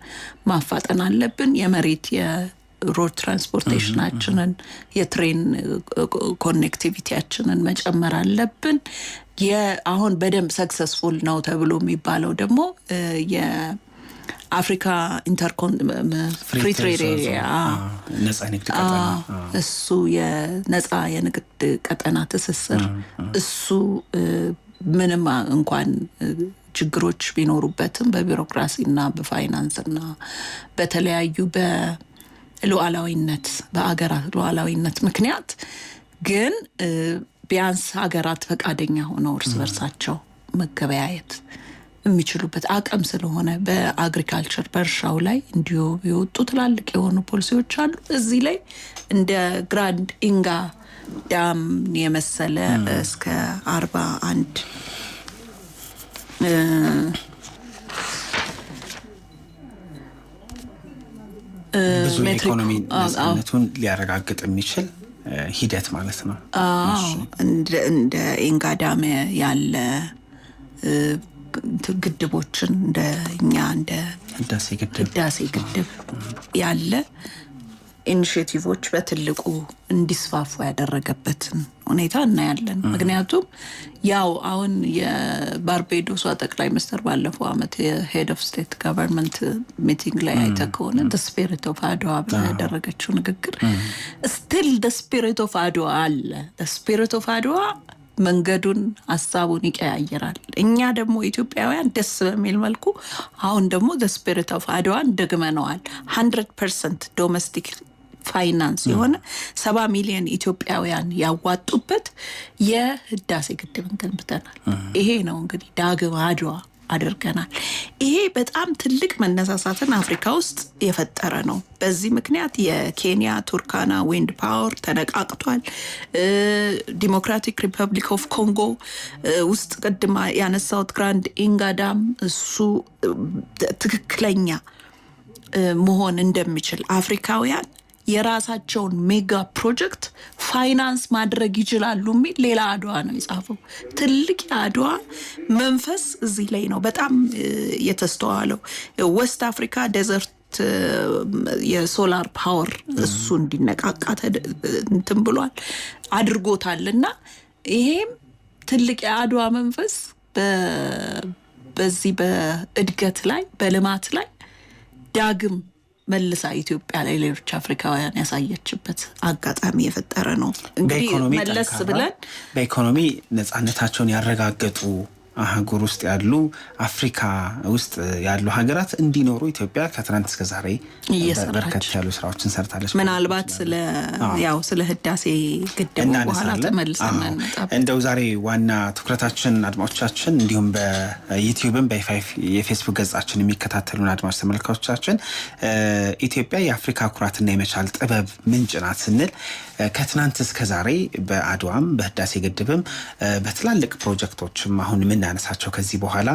ማፋጠን አለብን። የመሬት የሮድ ትራንስፖርቴሽናችንን የትሬን ኮኔክቲቪቲያችንን መጨመር አለብን። አሁን በደንብ ሰክሰስፉል ነው ተብሎ የሚባለው ደግሞ የአፍሪካ ፍሪ ትሬድ ኤሪያ እሱ የነጻ የንግድ ቀጠና ትስስር እሱ ምንም እንኳን ችግሮች ቢኖሩበትም በቢሮክራሲና በፋይናንስና በተለያዩ በሉዓላዊነት በአገራት ሉዓላዊነት ምክንያት ግን ቢያንስ ሀገራት ፈቃደኛ ሆነው እርስ በርሳቸው መገበያየት የሚችሉበት አቅም ስለሆነ በአግሪካልቸር በእርሻው ላይ እንዲሁ የወጡ ትላልቅ የሆኑ ፖሊሲዎች አሉ። እዚህ ላይ እንደ ግራንድ ኢንጋ ዳም የመሰለ እስከ 41 ብዙ የኢኮኖሚ ነፃነቱን ሊያረጋግጥ የሚችል ሂደት ማለት ነው። እንደ ኢንጋዳም ያለ ግድቦችን እንደ ህዳሴ ግድብ ያለ ኢኒሼቲቮች በትልቁ እንዲስፋፉ ያደረገበትን ሁኔታ እናያለን። ምክንያቱም ያው አሁን የባርቤዶስ ጠቅላይ ሚኒስትር ባለፈው ዓመት የሄድ ኦፍ ስቴት ገቨርንመንት ሚቲንግ ላይ አይተህ ከሆነ the spirit of አድዋ ብላ ያደረገችው ንግግር still the spirit of አድዋ አለ። the spirit of አድዋ መንገዱን ሀሳቡን ይቀያየራል። እኛ ደግሞ ኢትዮጵያውያን ደስ በሚል መልኩ አሁን ደግሞ the spirit of አድዋን ደግመነዋል። 100% ዶሜስቲክ ፋይናንስ የሆነ 70 ሚሊዮን ኢትዮጵያውያን ያዋጡበት የህዳሴ ግድብን ገንብተናል። ይሄ ነው እንግዲህ ዳግም አድዋ አድርገናል። ይሄ በጣም ትልቅ መነሳሳትን አፍሪካ ውስጥ የፈጠረ ነው። በዚህ ምክንያት የኬንያ ቱርካና ዊንድ ፓወር ተነቃቅቷል። ዲሞክራቲክ ሪፐብሊክ ኦፍ ኮንጎ ውስጥ ቅድማ ያነሳውት ግራንድ ኢንጋዳም እሱ ትክክለኛ መሆን እንደሚችል አፍሪካውያን የራሳቸውን ሜጋ ፕሮጀክት ፋይናንስ ማድረግ ይችላሉ የሚል ሌላ አድዋ ነው የጻፈው። ትልቅ የአድዋ መንፈስ እዚህ ላይ ነው በጣም የተስተዋለው። ዌስት አፍሪካ ዴዘርት የሶላር ፓወር እሱ እንዲነቃቃ እንትን ብሏል አድርጎታልና ይሄም ትልቅ የአድዋ መንፈስ በዚህ በእድገት ላይ በልማት ላይ ዳግም መልሳ ኢትዮጵያ ላይ ሌሎች አፍሪካውያን ያሳየችበት አጋጣሚ የፈጠረ ነው። እንግዲህ መለስ ብለን በኢኮኖሚ ነፃነታቸውን ያረጋገጡ አህጉር ውስጥ ያሉ አፍሪካ ውስጥ ያሉ ሀገራት እንዲኖሩ ኢትዮጵያ ከትናንት እስከ ዛሬ በርከት ያሉ ስራዎችን ሰርታለች። ምናልባት ስለ ህዳሴ ግድቡ በኋላ ተመልሰን እንደው ዛሬ ዋና ትኩረታችን አድማጮቻችን እንዲሁም በዩቲዩብም የፌስቡክ ገጻችን የሚከታተሉን አድማጭ ተመልካቾቻችን ኢትዮጵያ የአፍሪካ ኩራትና የመቻል ጥበብ ምንጭ ናት ስንል ከትናንት እስከ ዛሬ በአድዋም በህዳሴ ግድብም በትላልቅ ፕሮጀክቶችም አሁን የምናነሳቸው ከዚህ በኋላ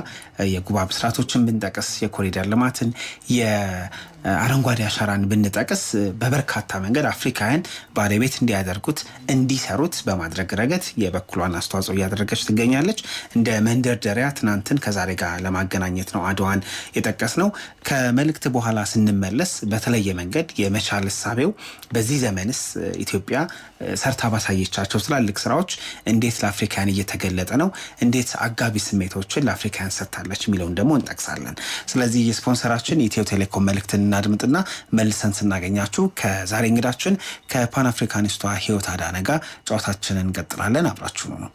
የጉባ ብስራቶችን ብንጠቅስ የኮሪደር ልማትን የአረንጓዴ አሻራን ብንጠቅስ በበርካታ መንገድ አፍሪካውያን ባለቤት እንዲያደርጉት እንዲሰሩት በማድረግ ረገድ የበኩሏን አስተዋጽኦ እያደረገች ትገኛለች። እንደ መንደርደሪያ ትናንትን ከዛሬ ጋር ለማገናኘት ነው አድዋን የጠቀስ ነው። ከመልእክት በኋላ ስንመለስ በተለየ መንገድ የመቻል እሳቤው በዚህ ዘመንስ ኢትዮጵያ ሰርታ ባሳየቻቸው ትላልቅ ስራዎች እንዴት ለአፍሪካውያን እየተገለጠ ነው፣ እንዴት አጋቢ ስሜቶችን ለአፍሪካውያን ሰጥታለች የሚለውን ደግሞ እንጠቅሳለን። ስለዚህ የስፖንሰራችን ኢትዮ ቴሌኮም መልእክትን እናድምጥና መልሰን ስናገኛችሁ ከዛሬ እንግዳችን ከፓን አፍሪካኒስቷ ህይወት አዳነ ጋር ጨዋታችንን እንቀጥላለን። አብራችሁ ነው።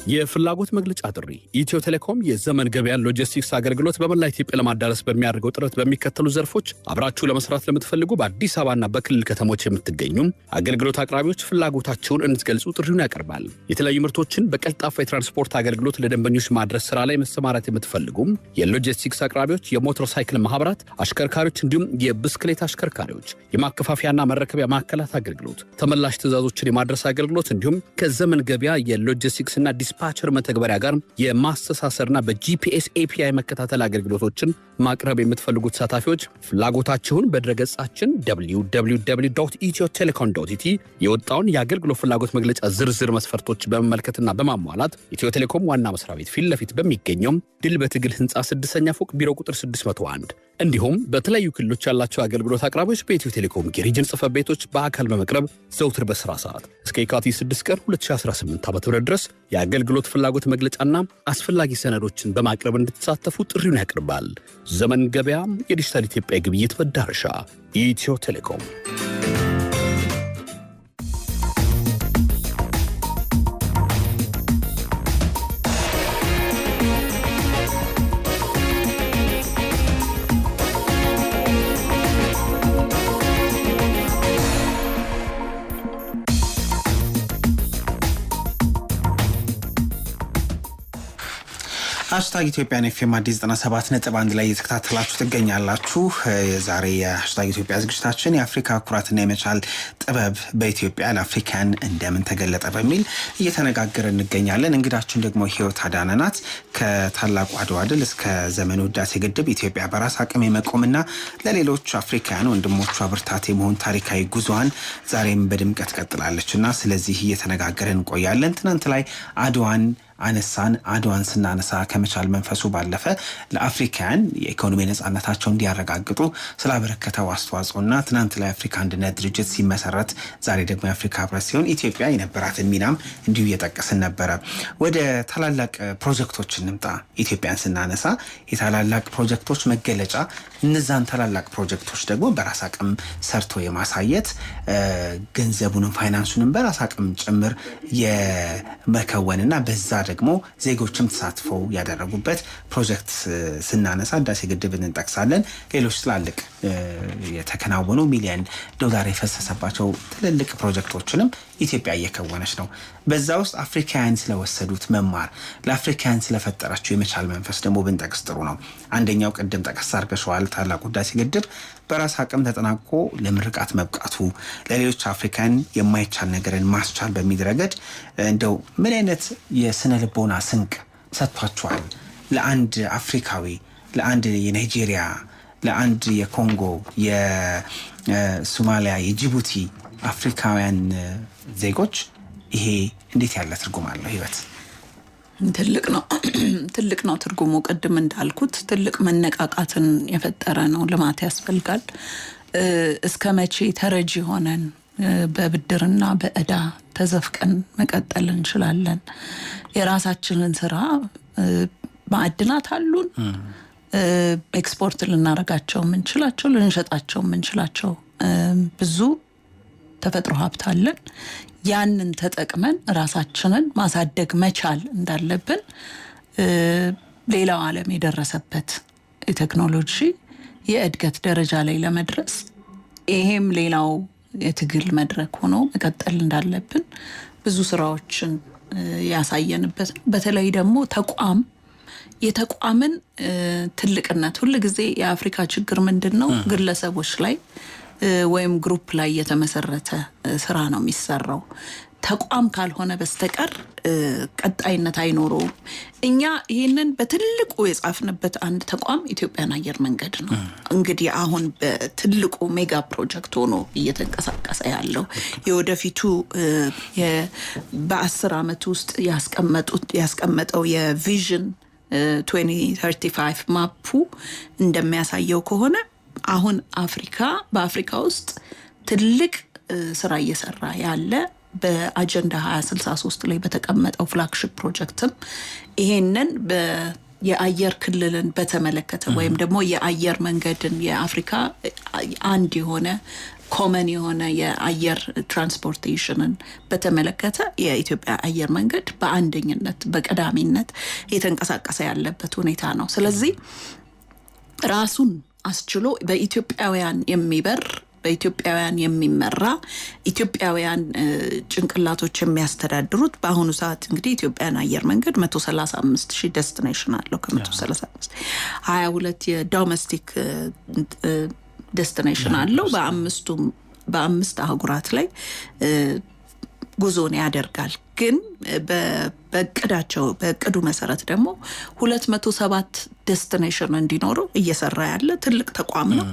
የፍላጎት መግለጫ ጥሪ ኢትዮ ቴሌኮም የዘመን ገበያ ሎጂስቲክስ አገልግሎት በመላ ኢትዮጵያ ለማዳረስ በሚያደርገው ጥረት በሚከተሉ ዘርፎች አብራችሁ ለመስራት ለምትፈልጉ በአዲስ አበባና በክልል ከተሞች የምትገኙ አገልግሎት አቅራቢዎች ፍላጎታቸውን እንድትገልጹ ጥሪውን ያቀርባል። የተለያዩ ምርቶችን በቀልጣፋ የትራንስፖርት አገልግሎት ለደንበኞች ማድረስ ስራ ላይ መሰማራት የምትፈልጉ የሎጂስቲክስ አቅራቢዎች፣ የሞተር ሳይክል ማህበራት አሽከርካሪዎች፣ እንዲሁም የብስክሌት አሽከርካሪዎች የማከፋፈያና መረከቢያ ማዕከላት አገልግሎት፣ ተመላሽ ትዕዛዞችን የማድረስ አገልግሎት እንዲሁም ከዘመን ገበያ የሎጂስቲክስና ዲስፓቸር መተግበሪያ ጋር የማስተሳሰርና በጂፒኤስ ኤፒአይ መከታተል አገልግሎቶችን ማቅረብ የምትፈልጉ ተሳታፊዎች ፍላጎታችሁን በድረገጻችን www.ethiotelecom.it የወጣውን የአገልግሎት ፍላጎት መግለጫ ዝርዝር መስፈርቶች በመመልከትና በማሟላት ኢትዮ ቴሌኮም ዋና መስሪያ ቤት ፊት ለፊት በሚገኘው ድል በትግል ህንፃ 6ኛ ፎቅ ቢሮ ቁጥር 601 እንዲሁም በተለያዩ ክልሎች ያላቸው አገልግሎት አቅራቢዎች በኢትዮ ቴሌኮም የሪጅን ጽሕፈት ቤቶች በአካል በመቅረብ ዘውትር በስራ ሰዓት እስከ የካቲት 6 ቀን 2018 ዓ.ም ድረስ የአገልግሎት ፍላጎት መግለጫና አስፈላጊ ሰነዶችን በማቅረብ እንድትሳተፉ ጥሪውን ያቀርባል። ዘመን ገበያ፣ የዲጂታል ኢትዮጵያ ግብይት መዳረሻ፣ ኢትዮ ቴሌኮም። ሃሽታግ ኢትዮጵያን ኤፍኤም አዲስ 97.1 ላይ እየተከታተላችሁ ትገኛላችሁ። ዛሬ የሃሽታግ ኢትዮጵያ ዝግጅታችን የአፍሪካ ኩራትና የመቻል ጥበብ በኢትዮጵያ ለአፍሪካን እንደምን ተገለጠ በሚል እየተነጋገርን እንገኛለን። እንግዳችን ደግሞ ህይወት አዳነ ናት። ከታላቁ አድዋ ድል እስከ ዘመኑ ህዳሴ ግድብ ኢትዮጵያ በራስ አቅም የመቆምና ለሌሎች አፍሪካውያን ወንድሞቿ ብርታት የመሆን ታሪካዊ ጉዞዋን ዛሬም በድምቀት ቀጥላለችና ስለዚህ እየተነጋገርን እንቆያለን። ትናንት ላይ አድዋን ስናነሳ ከመቻል መንፈሱ ባለፈ ለአፍሪካውያን የኢኮኖሚ ነጻነታቸውን እንዲያረጋግጡ ስላበረከተው አስተዋጽኦና ትናንት ላይ አፍሪካ አንድነት ድርጅት ሲመሰረት ዛሬ ደግሞ የአፍሪካ ህብረት ሲሆን ኢትዮጵያ የነበራትን ሚናም እንዲሁ እየጠቀስን ነበረ። ወደ ታላላቅ ፕሮጀክቶች እንምጣ። ኢትዮጵያን ስናነሳ የታላላቅ ፕሮጀክቶች መገለጫ እነዛን ታላላቅ ፕሮጀክቶች ደግሞ በራስ አቅም ሰርቶ የማሳየት ገንዘቡንም ፋይናንሱንም በራስ አቅም ጭምር የመከወንና በዛ ደግሞ ዜጎችም ተሳትፈው ያደረጉበት ፕሮጀክት ስናነሳ ህዳሴ ግድብን እንጠቅሳለን። ሌሎች ትላልቅ የተከናወኑ ሚሊዮን ዶላር የፈሰሰባቸው ትልልቅ ፕሮጀክቶችንም ኢትዮጵያ እየከወነች ነው። በዛ ውስጥ አፍሪካውያን ስለወሰዱት መማር ለአፍሪካውያን ስለፈጠራቸው የመቻል መንፈስ ደግሞ ብንጠቅስ ጥሩ ነው። አንደኛው ቅድም ጠቀስ አድርገሽዋል። ታላቁ ህዳሴ ግድብ በራስ አቅም ተጠናቆ ለምርቃት መብቃቱ ለሌሎች አፍሪካውያን የማይቻል ነገርን ማስቻል በሚደረገድ እንደው ምን አይነት የስነ ልቦና ስንቅ ሰጥቷቸዋል? ለአንድ አፍሪካዊ፣ ለአንድ የናይጄሪያ፣ ለአንድ የኮንጎ፣ የሶማሊያ፣ የጅቡቲ አፍሪካውያን ዜጎች ይሄ እንዴት ያለ ትርጉም አለው? ህይወት ትልቅ ነው ትርጉሙ። ቅድም እንዳልኩት ትልቅ መነቃቃትን የፈጠረ ነው። ልማት ያስፈልጋል። እስከ መቼ ተረጂ ሆነን በብድርና በእዳ ተዘፍቀን መቀጠል እንችላለን? የራሳችንን ስራ ማዕድናት አሉን፣ ኤክስፖርት ልናረጋቸው የምንችላቸው ልንሸጣቸው የምንችላቸው ብዙ ተፈጥሮ ሀብት አለን። ያንን ተጠቅመን ራሳችንን ማሳደግ መቻል እንዳለብን ሌላው ዓለም የደረሰበት የቴክኖሎጂ የእድገት ደረጃ ላይ ለመድረስ ይሄም ሌላው የትግል መድረክ ሆኖ መቀጠል እንዳለብን ብዙ ስራዎችን ያሳየንበት። በተለይ ደግሞ የተቋምን ትልቅነት ሁሉ ጊዜ የአፍሪካ ችግር ምንድነው? ግለሰቦች ላይ ወይም ግሩፕ ላይ የተመሰረተ ስራ ነው የሚሰራው። ተቋም ካልሆነ በስተቀር ቀጣይነት አይኖረውም። እኛ ይህንን በትልቁ የጻፍንበት አንድ ተቋም ኢትዮጵያን አየር መንገድ ነው። እንግዲህ አሁን በትልቁ ሜጋ ፕሮጀክት ሆኖ እየተንቀሳቀሰ ያለው የወደፊቱ በ10 ዓመት ውስጥ ያስቀመጠው የቪዥን 2035 ማፑ እንደሚያሳየው ከሆነ አሁን በአፍሪካ ውስጥ ትልቅ ስራ እየሰራ ያለ በአጀንዳ 2063 ላይ በተቀመጠው ፍላግሺፕ ፕሮጀክትም ይሄንን የአየር ክልልን በተመለከተ ወይም ደግሞ የአየር መንገድን የአፍሪካ አንድ የሆነ ኮመን የሆነ የአየር ትራንስፖርቴሽንን በተመለከተ የኢትዮጵያ አየር መንገድ በአንደኝነት በቀዳሚነት የተንቀሳቀሰ ያለበት ሁኔታ ነው። ስለዚህ ራሱን አስችሎ በኢትዮጵያውያን የሚበር በኢትዮጵያውያን የሚመራ ኢትዮጵያውያን ጭንቅላቶች የሚያስተዳድሩት በአሁኑ ሰዓት እንግዲህ ኢትዮጵያን አየር መንገድ 135,000 ዴስቲኔሽን አለው። ከ135 22 የዶሜስቲክ ዴስቲኔሽን አለው። በአምስት አህጉራት ላይ ጉዞን ያደርጋል። ግን በእቅዱ መሰረት ደግሞ 207 ዴስቲኔሽን እንዲኖረው እየሰራ ያለ ትልቅ ተቋም ነው።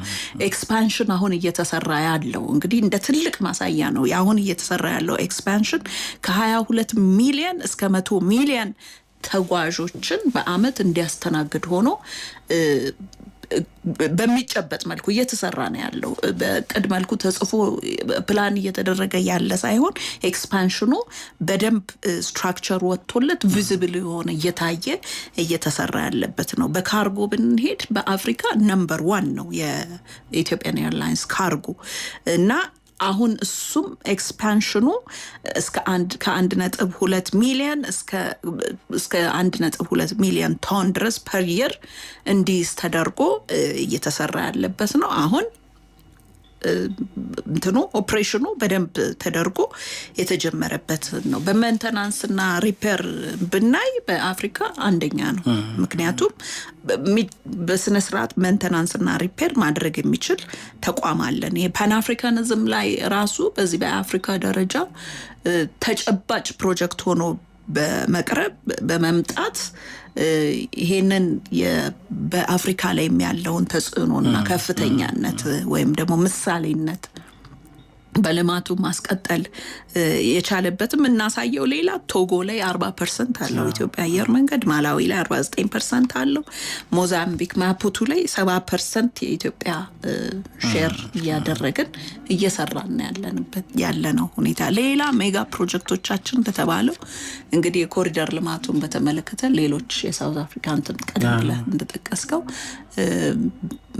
ኤክስፓንሽን አሁን እየተሰራ ያለው እንግዲህ እንደ ትልቅ ማሳያ ነው። አሁን እየተሰራ ያለው ኤክስፓንሽን ከ22 ሚሊዮን እስከ 100 ሚሊዮን ተጓዦችን በአመት እንዲያስተናግድ ሆኖ በሚጨበጥ መልኩ እየተሰራ ነው ያለው። በቅድ መልኩ ተጽፎ ፕላን እየተደረገ ያለ ሳይሆን ኤክስፓንሽኑ በደንብ ስትራክቸር ወጥቶለት ቪዚብል የሆነ እየታየ እየተሰራ ያለበት ነው። በካርጎ ብንሄድ በአፍሪካ ነምበር 1 ነው የኢትዮጵያን ኤርላይንስ ካርጎ እና አሁን እሱም ኤክስፓንሽኑ ከ1.2 ሚሊዮን እስከ 1.2 ሚሊዮን ቶን ድረስ ፐር ይር እንዲይዝ ተደርጎ እየተሰራ ያለበት ነው። አሁን ኦፕሬሽኑ በደንብ ተደርጎ የተጀመረበት ነው። በሜንተናንስና ሪፔር ብናይ በአፍሪካ አንደኛ ነው። ምክንያቱም በስነ ስርዓት ሜንተናንስና ሪፔር ማድረግ የሚችል ተቋም አለን። የፓን አፍሪካኒዝም ላይ ራሱ በዚህ በአፍሪካ ደረጃ ተጨባጭ ፕሮጀክት ሆኖ በመቅረብ በመምጣት ይሄንን በአፍሪካ ላይ ያለውን ተጽዕኖና ከፍተኛነት ወይም ደግሞ ምሳሌነት በልማቱ ማስቀጠል የቻለበትም እናሳየው። ሌላ ቶጎ ላይ 40% አለው ኢትዮጵያ አየር መንገድ፣ ማላዊ ላይ 49% አለው፣ ሞዛምቢክ ማፑቱ ላይ 70% የኢትዮጵያ ሼር እያደረግን እየሰራን ያለነው ሁኔታ። ሌላ ሜጋ ፕሮጀክቶቻችን በተባለው እንግዲህ የኮሪደር ልማቱን በተመለከተ ሌሎች የሳውዝ አፍሪካን ቀደም ብለህ እንደጠቀስከው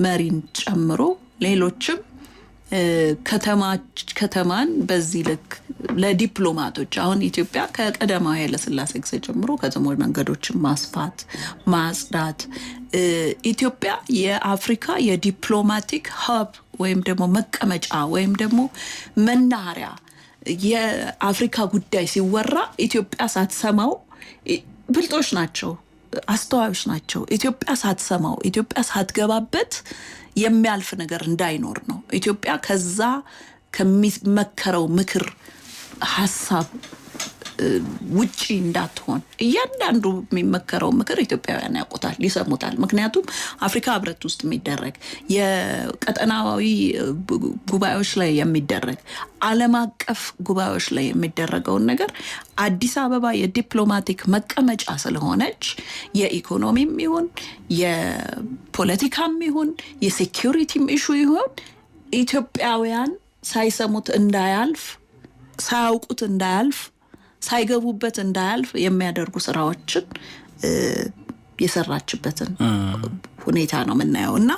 መሪን ጨምሮ ሌሎችም ከተማን በዚህ ልክ ለዲፕሎማቶች አሁን ኢትዮጵያ ከቀዳማዊ ኃይለ ሥላሴ ጊዜ ጀምሮ ከተሞች መንገዶችን ማስፋት ማጽዳት ኢትዮጵያ የአፍሪካ የዲፕሎማቲክ ሀብ ወይም ደግሞ መቀመጫ ወይም ደግሞ መናኸሪያ የአፍሪካ ጉዳይ ሲወራ ኢትዮጵያ ሳትሰማው ብልጦች ናቸው፣ አስተዋዮች ናቸው። ኢትዮጵያ ሳትሰማው ኢትዮጵያ ሳትገባበት የሚያልፍ ነገር እንዳይኖር ነው። ኢትዮጵያ ከዛ ከሚመከረው ምክር ሐሳብ ውጪ እንዳትሆን እያንዳንዱ የሚመከረው ምክር ኢትዮጵያውያን ያውቁታል፣ ይሰሙታል። ምክንያቱም አፍሪካ ህብረት ውስጥ የሚደረግ የቀጠናዊ ጉባኤዎች ላይ የሚደረግ ዓለም አቀፍ ጉባኤዎች ላይ የሚደረገውን ነገር አዲስ አበባ የዲፕሎማቲክ መቀመጫ ስለሆነች የኢኮኖሚም ይሁን የፖለቲካም ይሁን የሴኩሪቲም ኢሹ ይሁን ኢትዮጵያውያን ሳይሰሙት እንዳያልፍ፣ ሳያውቁት እንዳያልፍ፣ ሳይገቡበት እንዳያልፍ የሚያደርጉ ስራዎችን የሰራችበትን ሁኔታ ነው የምናየው እና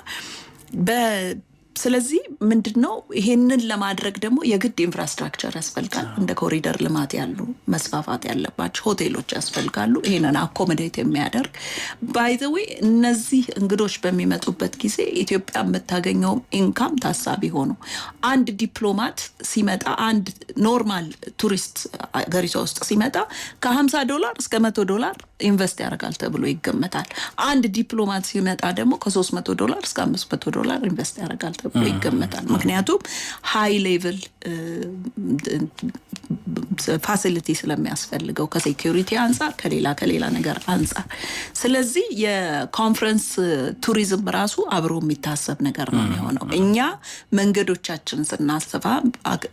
ስለዚህ ምንድነው ይሄንን ለማድረግ ደግሞ የግድ ኢንፍራስትራክቸር ያስፈልጋል። እንደ ኮሪደር ልማት ያሉ መስፋፋት ያለባቸው ሆቴሎች ያስፈልጋሉ። ይሄንን አኮሞዴት የሚያደርግ ባይ ዘ ዌይ እነዚህ እንግዶች በሚመጡበት ጊዜ ኢትዮጵያ የምታገኘው ኢንካም ታሳቢ ሆኖ አንድ ዲፕሎማት ሲመጣ አንድ ኖርማል ቱሪስት አገሪቷ ውስጥ ሲመጣ $50 እስከ $100 ኢንቨስት ያደርጋል ተብሎ ይገመታል። አንድ ዲፕሎማት ሲመጣ ደግሞ $300 እስከ $500 ኢንቨስት ያደርጋል ተብሎ ይገመታል። ምክንያቱም ሃይ ሌቭል ፋሲሊቲ ስለሚያስፈልገው ከሴኩሪቲ አንፃር ከሌላ ነገር አንፃር። ስለዚህ የኮንፈረንስ ቱሪዝም ራሱ አብሮ የሚታሰብ ነገር ነው የሚሆነው። እኛ መንገዶቻችንን ስናስፋ፣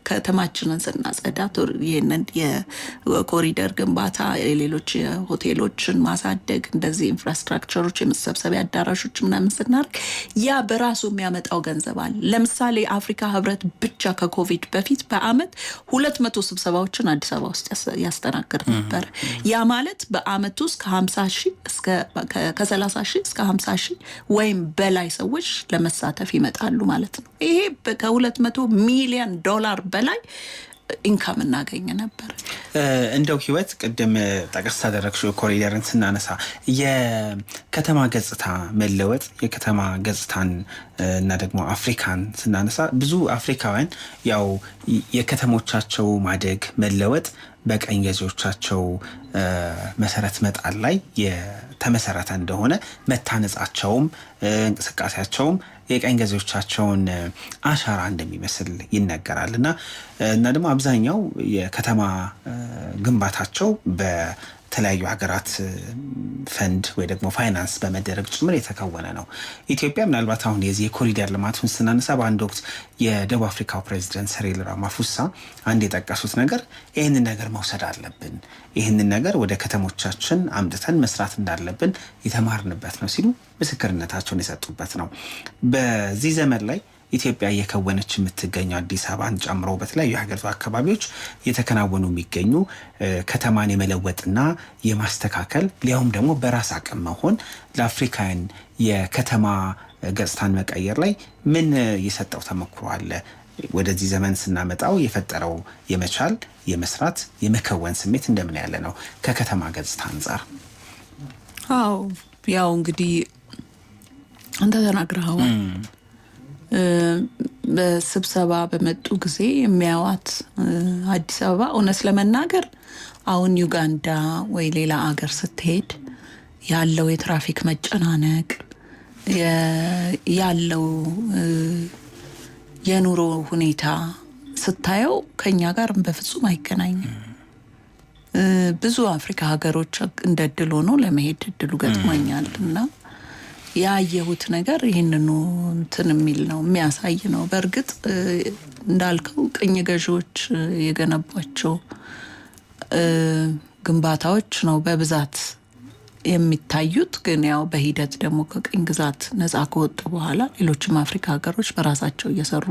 ከተማችንን ስናጸዳ፣ ይህንን የኮሪደር ግንባታ፣ የሌሎች ሆቴሎችን ማሳደግ፣ እንደዚህ ኢንፍራስትራክቸሮች፣ የመሰብሰቢያ አዳራሾች ምናምን ስናርግ ያ በራሱ የሚያመጣው ገንዘብ አለ። ለምሳሌ አፍሪካ ህብረት ብቻ ከኮቪድ በፊት በአመት 200 ስብሰባዎችን አዲስ አበባ ውስጥ ያስተናግድ ነበር። ያ ማለት በአመት ውስጥ ከ30,000 እስከ 50,000 ወይም በላይ ሰዎች ለመሳተፍ ይመጣሉ ማለት ነው። ይሄ ከ$200 ሚሊዮን በላይ ኢንካም እናገኝ ነበር። እንደው ህይወት ቅድም ጠቅስ ታደረግሽው ኮሪደርን ስናነሳ የከተማ ገጽታ መለወጥ የከተማ ገጽታን እና ደግሞ አፍሪካን ስናነሳ ብዙ አፍሪካውያን ያው የከተሞቻቸው ማደግ መለወጥ በቀኝ ገዢዎቻቸው መሰረት መጣል ላይ የተመሰረተ እንደሆነ መታነጻቸውም እንቅስቃሴያቸውም የቀኝ ገዢዎቻቸውን አሻራ እንደሚመስል ይነገራል እና ደግሞ አብዛኛው የከተማ ግንባታቸው በተለያዩ ሀገራት ፈንድ ወይ ደግሞ ፋይናንስ በመደረግ ጭምር የተከወነ ነው። ኢትዮጵያ ምናልባት አሁን የዚህ የኮሪደር ልማቱን ስናነሳ በአንድ ወቅት የደቡብ አፍሪካው ፕሬዚደንት ሲሪል ራማፎሳ አንድ የጠቀሱት ነገር ይህንን ነገር መውሰድ አለብን፣ ይህንን ነገር ወደ ከተሞቻችን አምጥተን መስራት እንዳለብን የተማርንበት ነው ሲሉ ምስክርነታቸውን የሰጡበት ነው። በዚህ ዘመን ላይ ኢትዮጵያ እየከወነች የምትገኘው አዲስ አበባን ጨምሮ በተለያዩ የሀገሪቱ አካባቢዎች እየተከናወኑ የሚገኙ ከተማን የመለወጥና የማስተካከል ሊያውም ደግሞ በራስ አቅም መሆን ለአፍሪካውያን የከተማ ገጽታን መቀየር ላይ ምን የሰጠው ተሞክሮ አለ? ወደዚህ ዘመን ስናመጣው የፈጠረው የመቻል የመስራት የመከወን ስሜት እንደምን ያለ ነው ከከተማ ገጽታ አንጻር? አዎ ያው እንግዲህ አንተ ተናግረኸዋል። በስብሰባ በመጡ ጊዜ የሚያዋት አዲስ አበባ እውነት ለመናገር አሁን ዩጋንዳ ወይ ሌላ አገር ስትሄድ ያለው የትራፊክ መጨናነቅ ያለው የኑሮ ሁኔታ ስታየው ከኛ ጋር በፍጹም አይገናኝም። ብዙ አፍሪካ ሀገሮች እንደድል ሆኖ ለመሄድ እድሉ ገጥሞኛል እና ያየሁት ነገር ይህንኑ እንትን የሚል ነው የሚያሳይ ነው። በእርግጥ እንዳልከው ቅኝ ገዢዎች የገነቧቸው ግንባታዎች ነው በብዛት የሚታዩት። ግን ያው በሂደት ደግሞ ከቅኝ ግዛት ነፃ ከወጡ በኋላ ሌሎችም አፍሪካ ሀገሮች በራሳቸው እየሰሩ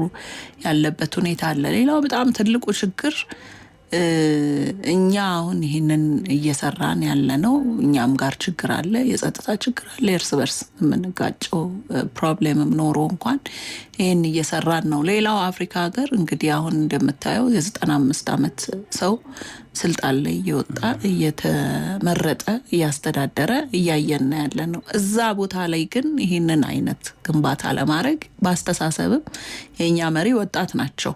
ያለበት ሁኔታ አለ። ሌላው በጣም ትልቁ ችግር እኛ አሁን ይህንን እየሰራን ያለ ነው። እኛም ጋር ችግር አለ፣ የጸጥታ ችግር አለ፣ እርስ በርስ የምንጋጨው ፕሮብሌምም ኖሮ እንኳን ይህን እየሰራን ነው። ሌላው አፍሪካ ሀገር እንግዲህ አሁን እንደምታየው የ95 ዓመት ሰው ስልጣን ላይ እየወጣ እየተመረጠ እያስተዳደረ እያየን ያለ ነው። እዛ ቦታ ላይ ግን ይህንን አይነት ግንባታ ለማድረግ በአስተሳሰብም የእኛ መሪ ወጣት ናቸው።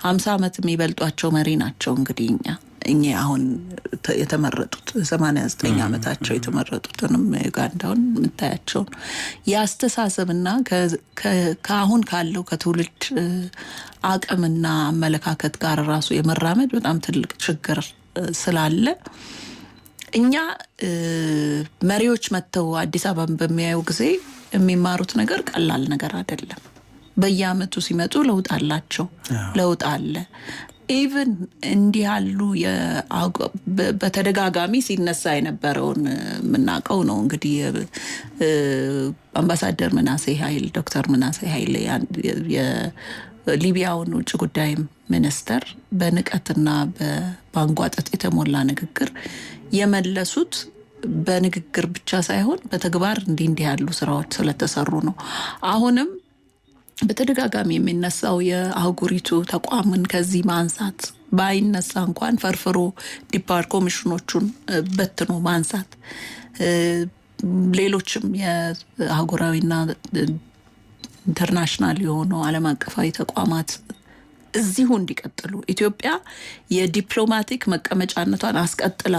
50 ዓመት የሚበልጧቸው መሪ ናቸው። እንግዲህ እኛ አሁን የተመረጡት 89 ዓመታቸው የተመረጡትንም ዩጋንዳውን የምታያቸውን የአስተሳሰብና ከአሁን ካለው ከትውልድ አቅምና አመለካከት ጋር ራሱ የመራመድ በጣም ትልቅ ችግር ስላለ እኛ መሪዎች መጥተው አዲስ አበባን በሚያዩ ጊዜ የሚማሩት ነገር ቀላል ነገር አይደለም። በየአመቱ ሲመጡ ለውጥ አላቸው፣ ለውጥ አለ። ኢቭን እንዲህ ያሉ በተደጋጋሚ ሲነሳ የነበረውን የምናውቀው ነው። እንግዲህ አምባሳደር ምናሴ ኃይል ዶክተር ምናሴ ኃይል የሊቢያውን ውጭ ጉዳይ ሚኒስተር በንቀትና በማንጓጠጥ የተሞላ ንግግር የመለሱት በንግግር ብቻ ሳይሆን በተግባር እንዲህ ያሉ ስራዎች ስለተሰሩ ነው። አሁንም በተደጋጋሚ የሚነሳው የአህጉሪቱ ተቋምን ከዚህ ማንሳት ባይነሳ እንኳን ፈርፍሮ ዲፓርት ኮሚሽኖቹን በትኖ ማንሳት፣ ሌሎችም የአህጉራዊና ኢንተርናሽናል የሆኑ ዓለም አቀፋዊ ተቋማት እዚሁ እንዲቀጥሉ ኢትዮጵያ የዲፕሎማቲክ መቀመጫነቷን አስቀጥላ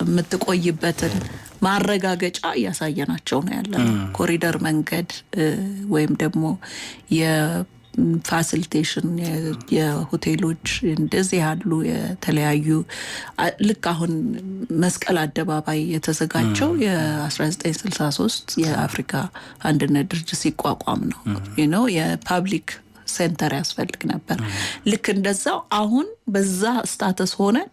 የምትቆይበትን ማረጋገጫ እያሳየናቸው ነው ያለነው። ኮሪደር መንገድ ወይም ደግሞ የፋሲሊቴሽን የሆቴሎች እንደዚህ ያሉ የተለያዩ ልክ አሁን መስቀል አደባባይ የተዘጋጀው የ1963 የአፍሪካ አንድነት ድርጅት ሲቋቋም ነው የፓብሊክ ሴንተር ያስፈልግ ነበር። ልክ እንደዛው አሁን በዛ ስታተስ ሆነን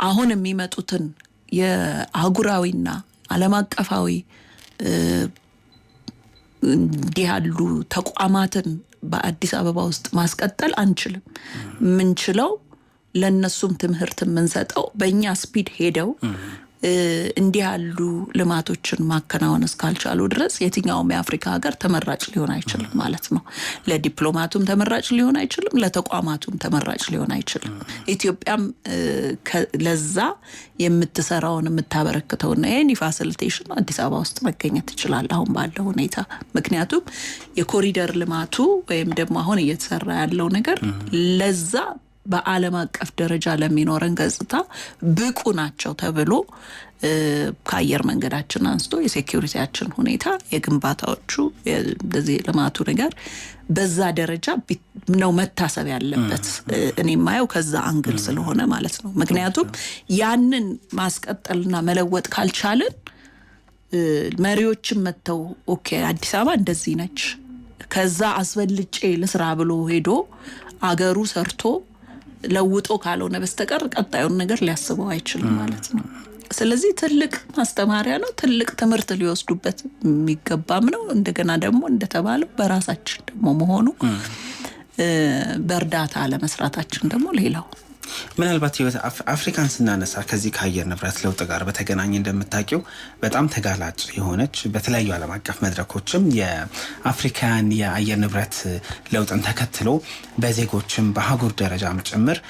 አሁን የሚመጡትን የአህጉራዊና ዓለም አቀፋዊ እንዲህ ያሉ ተቋማትን በአዲስ አበባ ውስጥ ማስቀጠል አንችልም። ምንችለው ለነሱም ትምህርት የምንሰጠው በእኛ ስፒድ ሄደው እንዲህ ያሉ ልማቶችን ማከናወን እስካልቻሉ ድረስ የትኛውም የአፍሪካ ሀገር ተመራጭ ሊሆን አይችልም ማለት ነው። ለዲፕሎማቱም ተመራጭ ሊሆን አይችልም፣ ለተቋማቱም ተመራጭ ሊሆን አይችልም። ኢትዮጵያም ለዛ የምትሰራውን የምታበረክተውና ይሄን ፋሲሊቴሽን አዲስ አበባ ውስጥ መገኘት ይችላል አሁን ባለው ሁኔታ። ምክንያቱም የኮሪደር ልማቱ ወይም ደግሞ አሁን እየተሰራ ያለው ነገር ለዛ በዓለም አቀፍ ደረጃ ለሚኖረን ገጽታ ብቁ ናቸው ተብሎ ከአየር መንገዳችን አንስቶ የሴኩሪቲያችን ሁኔታ የግንባታዎቹ እንደዚህ ልማቱ ነገር በዛ ደረጃ ነው መታሰብ ያለበት። እኔ ማየው ከዛ አንግል ስለሆነ ማለት ነው። ምክንያቱም ያንን ማስቀጠልና መለወጥ ካልቻለን መሪዎችም መተው ኦኬ አዲስ አበባ እንደዚህ ነች ከዛ አስበልጬ ለስራ ብሎ ሄዶ አገሩ ሰርቶ ለውጦ ካልሆነ በስተቀር ቀጣዩን ነገር ሊያስበው አይችልም ማለት ነው። ስለዚህ ትልቅ ማስተማሪያ ነው፣ ትልቅ ትምህርት ሊወስዱበት የሚገባም ነው። እንደገና ደግሞ እንደተባለው በራሳችን ደግሞ መሆኑ በእርዳታ ለመስራታችን ደግሞ ሌላው ምናልባት አፍሪካን ስናነሳ ከዚህ ከአየር ንብረት ለውጥ ጋር በተገናኘ እንደምታውቂው በጣም ተጋላጭ የሆነች በተለያዩ ዓለም አቀፍ መድረኮችም የአፍሪካን የአየር ንብረት ለውጥን ተከትሎ በዜጎችም በአህጉር ደረጃም ጭምር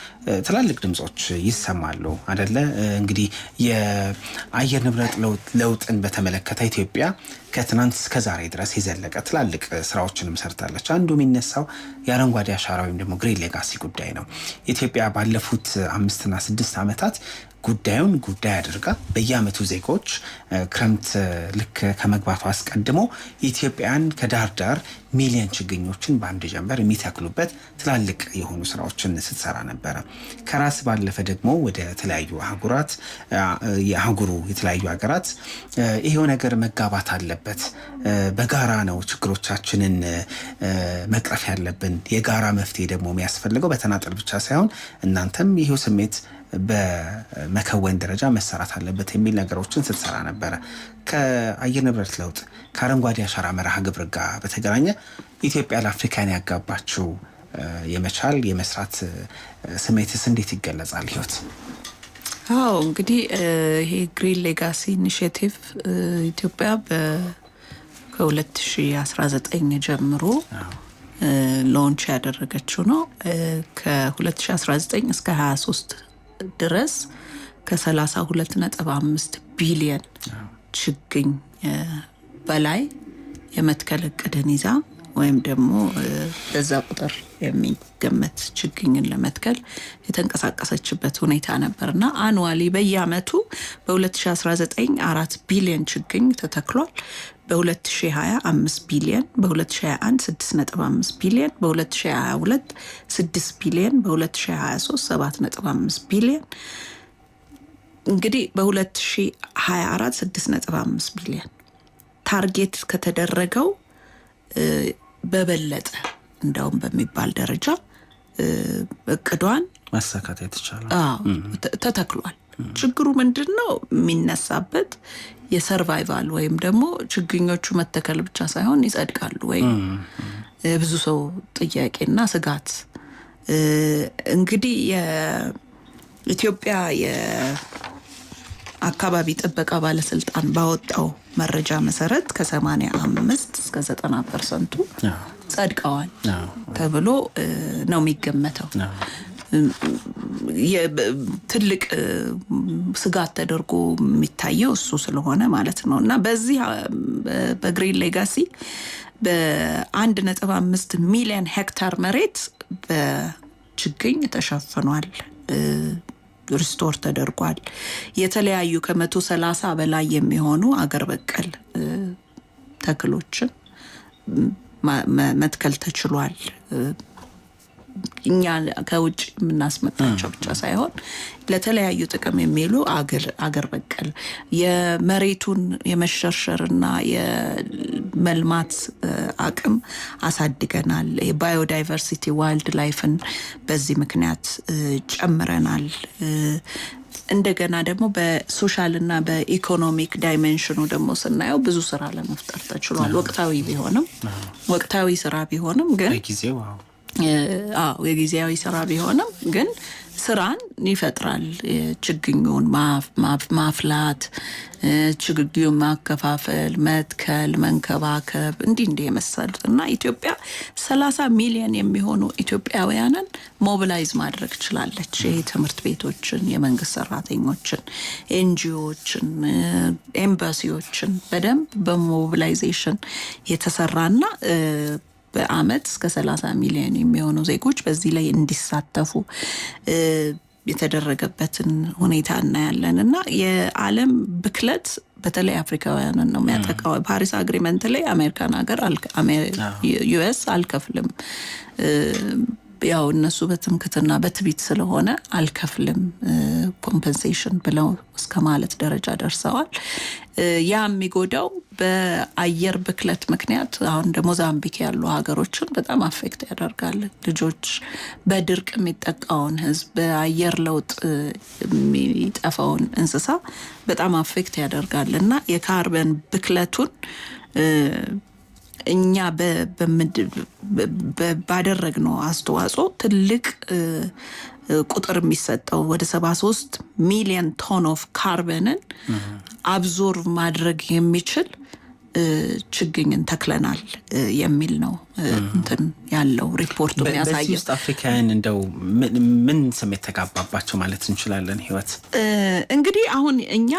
ትላልቅ ድምጾች ይሰማሉ አይደለ? እንግዲህ የአየር ንብረት ለውጥን በተመለከተ ኢትዮጵያ ከትናንት እስከ ዛሬ ድረስ የዘለቀ ትላልቅ ስራዎችንም ሰርታለች። አንዱ የሚነሳው የአረንጓዴ አሻራ ወይም ደግሞ ግሪን ሌጋሲ ጉዳይ ነው። ኢትዮጵያ ባለፉት 5 እና 6 ዓመታት ጉዳዩን ጉዳይ አድርጋ በየአመቱ ዜጎች ክረምት ልክ ከመግባቱ አስቀድሞ ኢትዮጵያን ከዳር ዳር ሚሊዮን ችግኞችን በአንድ ጀንበር የሚተክሉበት ትላልቅ የሆኑ ስራዎችን ስትሰራ ነበረ። ከራስ ባለፈ ደግሞ ወደ ተለያዩ አህጉራት የአህጉሩ የተለያዩ ሀገራት ይሄው ነገር መጋባት አለበት፣ በጋራ ነው ችግሮቻችንን መቅረፍ ያለብን፣ የጋራ መፍትሄ ደግሞ የሚያስፈልገው በተናጠል ብቻ ሳይሆን እናንተም ይሄው ስሜት በመከወን ደረጃ መሰራት አለበት የሚል ነገሮችን ስትሰራ ነበረ። ከአየር ንብረት ለውጥ ከአረንጓዴ አሻራ መርሃ ግብር ጋር በተገናኘ ኢትዮጵያ ለአፍሪካን ያጋባችው የመቻል የመስራት ስሜትስ እንዴት ይገለጻል? ህይወት እንግዲህ ይሄ ግሪን ሌጋሲ ኢኒሼቲቭ ኢትዮጵያ ከ2019 ጀምሮ ሎንች ያደረገችው ነው። ከ2019 እስከ 23 ድረስ ከ32.5 ቢሊዮን ችግኝ በላይ የመትከል እቅድን ይዛ ወይም ደግሞ በዛ ቁጥር የሚገመት ችግኝን ለመትከል የተንቀሳቀሰችበት ሁኔታ ነበርና አኑዋሊ በየአመቱ በ2019 4 ቢሊዮን ችግኝ ተተክሏል። በ2020 5 ቢሊዮን፣ በ2021 6.5 ቢሊዮን፣ በ2022 6 ቢሊዮን፣ በ2023 7.5 ቢሊዮን፣ እንግዲህ በ2024 6.5 ቢሊዮን ታርጌት ከተደረገው በበለጠ እንደውም በሚባል ደረጃ እቅዷን ማሳካት የተቻለው ተተክሏል። ችግሩ ምንድነው? የሚነሳበት የሰርቫይቫል ወይም ደግሞ ችግኞቹ መተከል ብቻ ሳይሆን ይጸድቃሉ ወይ ብዙ ሰው ጥያቄና ስጋት። እንግዲህ የኢትዮጵያ የአካባቢ ጥበቃ ባለስልጣን ባወጣው መረጃ መሰረት ከ85 እስከ 90% ጸድቀዋል ተብሎ ነው የሚገመተው። ትልቅ ስጋት ተደርጎ የሚታየው እሱ ስለሆነ ማለት ነው። እና በዚህ በግሪን ሌጋሲ በ1.5 ሚሊዮን ሄክታር መሬት ችግኝ ተሸፍኗል፣ ሪስቶር ተደርጓል። የተለያዩ ከ130 በላይ የሚሆኑ አገር በቀል ተክሎችን መትከል ተችሏል። እኛ ከውጭ የምናስመጣቸው ብቻ ሳይሆን ለተለያዩ ጥቅም የሚሉ አገር በቀል የመሬቱን የመሸርሸርና የመልማት አቅም አሳድገናል። የባዮዳይቨርሲቲ ዋይልድ ላይፍን በዚህ ምክንያት ጨምረናል። እንደገና ደግሞ በሶሻልና በኢኮኖሚክ ዳይሜንሽኑ ደግሞ ስናየው ብዙ ስራ ለመፍጠር ተችሏል። ወቅታዊ ስራ ቢሆንም ግን የጊዜያዊ ስራ ቢሆንም ግን ስራን ይፈጥራል። ችግኙን ማፍላት፣ ችግኙን ማከፋፈል፣ መትከል፣ መንከባከብ እንዲህ የመሰሉት እና ኢትዮጵያ 30 ሚሊዮን የሚሆኑ ኢትዮጵያውያንን ሞቢላይዝ ማድረግ ችላለች። ትምህርት ቤቶችን፣ የመንግስት ሰራተኞችን፣ ኤንጂኦዎችን፣ ኤምባሲዎችን በደንብ በሞቢላይዜሽን የተሰራና በአመት እስከ 30 ሚሊዮን የሚሆኑ ዜጎች በዚህ ላይ እንዲሳተፉ የተደረገበትን ሁኔታ እናያለን እና የዓለም ብክለት በተለይ አፍሪካውያንን ነው የሚያጠቃው። ፓሪስ አግሪመንት ላይ አሜሪካን ሀገር ዩኤስ አልከፍልም፣ ያው እነሱ በትምክትና በትቢት ስለሆነ አልከፍልም ኮምፐንሴሽን ብለው እስከ ማለት ደረጃ ደርሰዋል። ያ የሚጎዳው በአየር ብክለት ምክንያት አሁን ደግሞ ሞዛምቢክ ያሉ ሀገሮችን በጣም አፌክት ያደርጋል። ልጆች በድርቅ የሚጠቃውን ህዝብ፣ በአየር ለውጥ የሚጠፋውን እንስሳ በጣም አፌክት ያደርጋል እና የካርበን ብክለቱን እኛ ባደረግነው አስተዋጽኦ ትልቅ ቁጥር የሚሰጠው ወደ 73 ሚሊዮን ቶን ኦፍ ካርበንን አብዞርቭ ማድረግ የሚችል ችግኝን ተክለናል የሚል ነው እንትን ያለው ሪፖርቱ የሚያሳየው። በዚህ ውስጥ አፍሪካውያን እንደው ምን ስሜት ተጋባባቸው ማለት እንችላለን? ህይወት እንግዲህ አሁን እኛ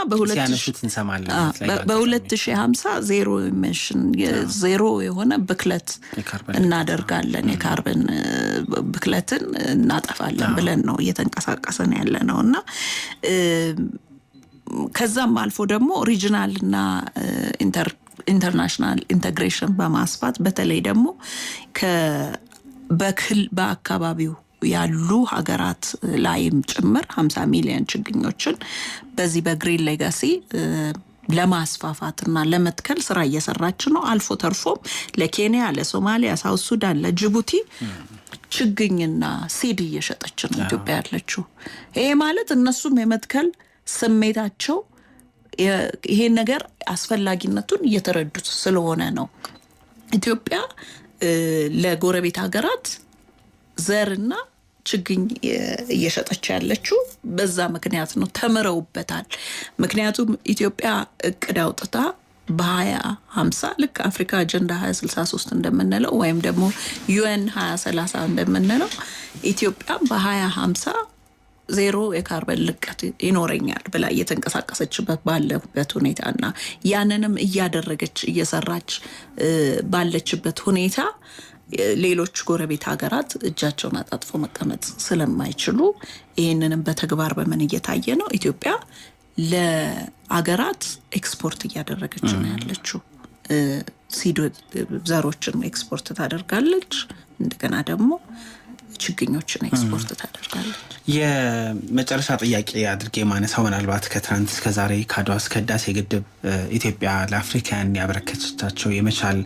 በ2050 ዜሮ ኢሚሽን ዜሮ የሆነ ብክለት እናደርጋለን፣ የካርበን ብክለትን እናጠፋለን ብለን ነው እየተንቀሳቀሰን ያለ ነው እና ከዛም አልፎ ደግሞ ሪጂናል እና ኢንተርናሽናል ኢንተግሬሽን በማስፋት በተለይ ደግሞ በአካባቢው ያሉ ሀገራት ላይም ጭምር 50 ሚሊዮን ችግኞችን በዚህ በግሪን ሌጋሲ ለማስፋፋትና ለመትከል ስራ እየሰራች ነው። አልፎ ተርፎም ለኬንያ፣ ለሶማሊያ፣ ሳውት ሱዳን፣ ለጅቡቲ ችግኝና ሲድ እየሸጠች ነው ኢትዮጵያ ያለችው። ይሄ ማለት እነሱም የመትከል ስሜታቸው ይሄን ነገር አስፈላጊነቱን እየተረዱት ስለሆነ ነው። ኢትዮጵያ ለጎረቤት ሀገራት ዘርና ችግኝ እየሸጠች ያለችው በዛ ምክንያት ነው። ተምረውበታል። ምክንያቱም ኢትዮጵያ እቅድ አውጥታ በ2050 ልክ አፍሪካ አጀንዳ 2063 እንደምንለው ወይም ደግሞ ዩኤን 2030 እንደምንለው ኢትዮጵያ በ2050 ዜሮ የካርበን ልቀት ይኖረኛል ብላ እየተንቀሳቀሰችበት ባለበት ሁኔታና ያንንም እያደረገች እየሰራች ባለችበት ሁኔታ ሌሎች ጎረቤት ሀገራት እጃቸውን አጣጥፎ መቀመጥ ስለማይችሉ ይህንንም በተግባር በምን እየታየ ነው? ኢትዮጵያ ለአገራት ኤክስፖርት እያደረገች ነው ያለችው። ሲድ ዘሮችን ኤክስፖርት ታደርጋለች። እንደገና ደግሞ ችግኞችን ኤክስፖርት ታደርጋለች። የመጨረሻ ጥያቄ አድርጌ ማነሳው ምናልባት ከትናንት እስከ ዛሬ ከአድዋ እስከ ህዳሴ ግድብ ኢትዮጵያ ለአፍሪካን ያበረከተቻቸው የመቻል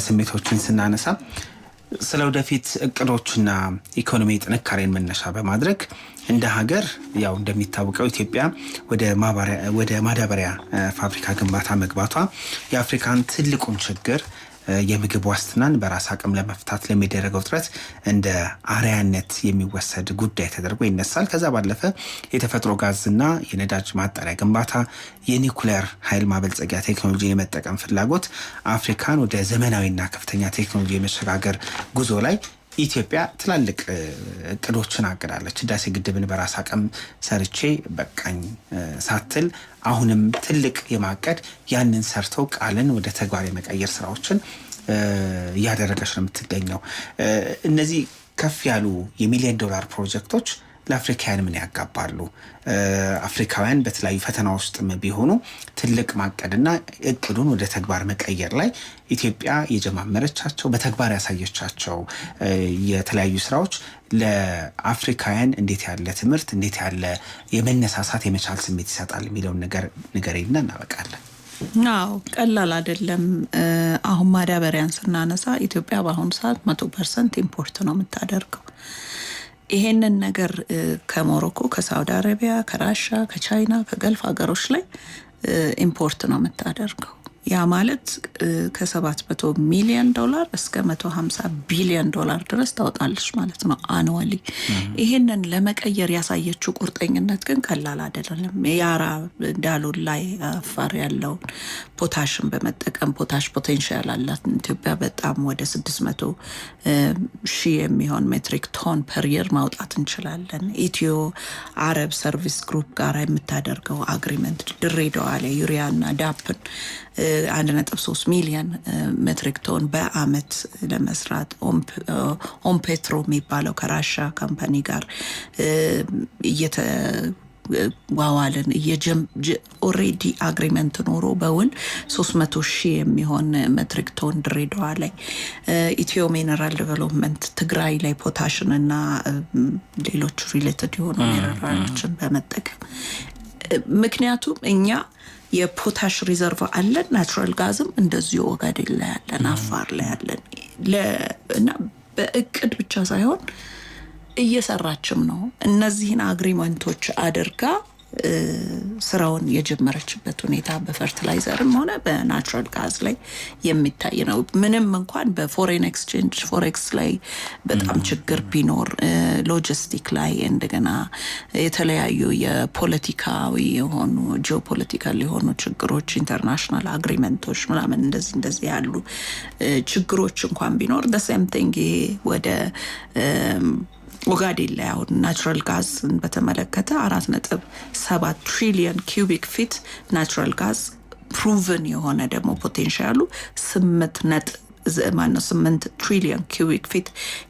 ስሜቶችን ስናነሳ ስለ ወደፊት እቅዶችና ኢኮኖሚ ጥንካሬን መነሻ በማድረግ እንደ ሀገር ያው እንደሚታወቀው ኢትዮጵያ ወደ ማዳበሪያ ፋብሪካ ግንባታ መግባቷ የአፍሪካን ትልቁን ችግር የምግብ ዋስትናን በራስ አቅም ለመፍታት ለሚደረገው ጥረት እንደ አርአያነት የሚወሰድ ጉዳይ ተደርጎ ይነሳል። ከዛ ባለፈ የተፈጥሮ ጋዝና የነዳጅ ማጣሪያ ግንባታ፣ የኒኩሌር ኃይል ማበልጸጊያ ቴክኖሎጂ የመጠቀም ፍላጎት አፍሪካን ወደ ዘመናዊና ከፍተኛ ቴክኖሎጂ የመሸጋገር ጉዞ ላይ ኢትዮጵያ ትላልቅ እቅዶችን አቅዳለች። ህዳሴ ግድብን በራስ አቅም ሰርቼ በቃኝ ሳትል አሁንም ትልቅ የማቀድ ያንን ሰርተው ቃልን ወደ ተግባር የመቀየር ስራዎችን እያደረገች ነው የምትገኘው። እነዚህ ከፍ ያሉ የሚሊዮን ዶላር ፕሮጀክቶች ለአፍሪካውያን ምን ያጋባሉ? አፍሪካውያን በተለያዩ ፈተና ውስጥም ቢሆኑ ትልቅ ማቀድና እቅዱን ወደ ተግባር መቀየር ላይ ኢትዮጵያ የጀማመረቻቸው በተግባር ያሳየቻቸው የተለያዩ ስራዎች ለአፍሪካውያን እንዴት ያለ ትምህርት እንዴት ያለ የመነሳሳት የመቻል ስሜት ይሰጣል የሚለውን ነገር ንገረኝና እናበቃለን። አዎ ቀላል አይደለም። አሁን ማዳበሪያን ስናነሳ ኢትዮጵያ በአሁኑ ሰዓት 100% ኢምፖርት ነው የምታደርገው። ይሄንን ነገር ከሞሮኮ፣ ከሳውዲ አረቢያ፣ ከራሻ፣ ከቻይና፣ ከገልፍ ሀገሮች ላይ ኢምፖርት ነው የምታደርገው። ያ ማለት ከ700 ሚሊዮን ዶላር እስከ 150 ቢሊዮን ዶላር ድረስ ታወጣለች ማለት ነው አኑዋሊ። ይሄንን ለመቀየር ያሳየችው ቁርጠኝነት ግን ቀላል አይደለም። ያራ ዳሎል ላይ አፋር ያለው ፖታሽን በመጠቀም ፖታሽ ፖቴንሻል አላት ኢትዮጵያ በጣም ወደ 600 ሺህ የሚሆን ሜትሪክ ቶን ፐር የር ማውጣት እንችላለን። ኢትዮ አረብ ሰርቪስ ግሩፕ ጋር የምታደርገው አግሪመንት ድሬዳዋ ላይ ዩሪያና ዳፕን 1.3 ሚሊዮን ሜትሪክ ቶን በአመት ለመስራት ኦምፔትሮ የሚባለው ከራሻ ካምፓኒ ጋር ዋዋልን ኦሬዲ አግሪመንት ኖሮ በውል 300 ሺህ የሚሆን ሜትሪክ ቶን ድሬዳዋ ላይ ኢትዮ ሚነራል ዴቨሎፕመንት ትግራይ ላይ ፖታሽን እና ሌሎች ሪሌትድ የሆኑ ሚነራሎችን በመጠቀም ምክንያቱም እኛ የፖታሽ ሪዘርቭ አለን። ናቹራል ጋዝም እንደዚሁ ኦጋዴን ላይ ያለን አፋር ላይ ያለን እና በእቅድ ብቻ ሳይሆን እየሰራችም ነው። እነዚህን አግሪመንቶች አድርጋ ስራውን የጀመረችበት ሁኔታ በፈርቲላይዘርም ሆነ በናቹራል ጋዝ ላይ የሚታይ ነው። ምንም እንኳን በፎሬን ኤክስቼንጅ ፎሬክስ ላይ በጣም ችግር ቢኖር ሎጂስቲክ ላይ እንደገና የተለያዩ የፖለቲካዊ የሆኑ ጂኦፖለቲካል የሆኑ ችግሮች ኢንተርናሽናል አግሪመንቶች ምናምን እንደዚህ ያሉ ችግሮች እንኳን ቢኖር the same thing ወደ ኦጋዴን ላይ አሁን ናቹራል ጋዝን በተመለከተ 4.7 ትሪሊዮን ኪዩቢክ ፊት ናቹራል ጋዝ ፕሩቭን የሆነ ደግሞ ፖቴንሻሉ 8 ትሪሊዮን ኪዩቢክ ፊት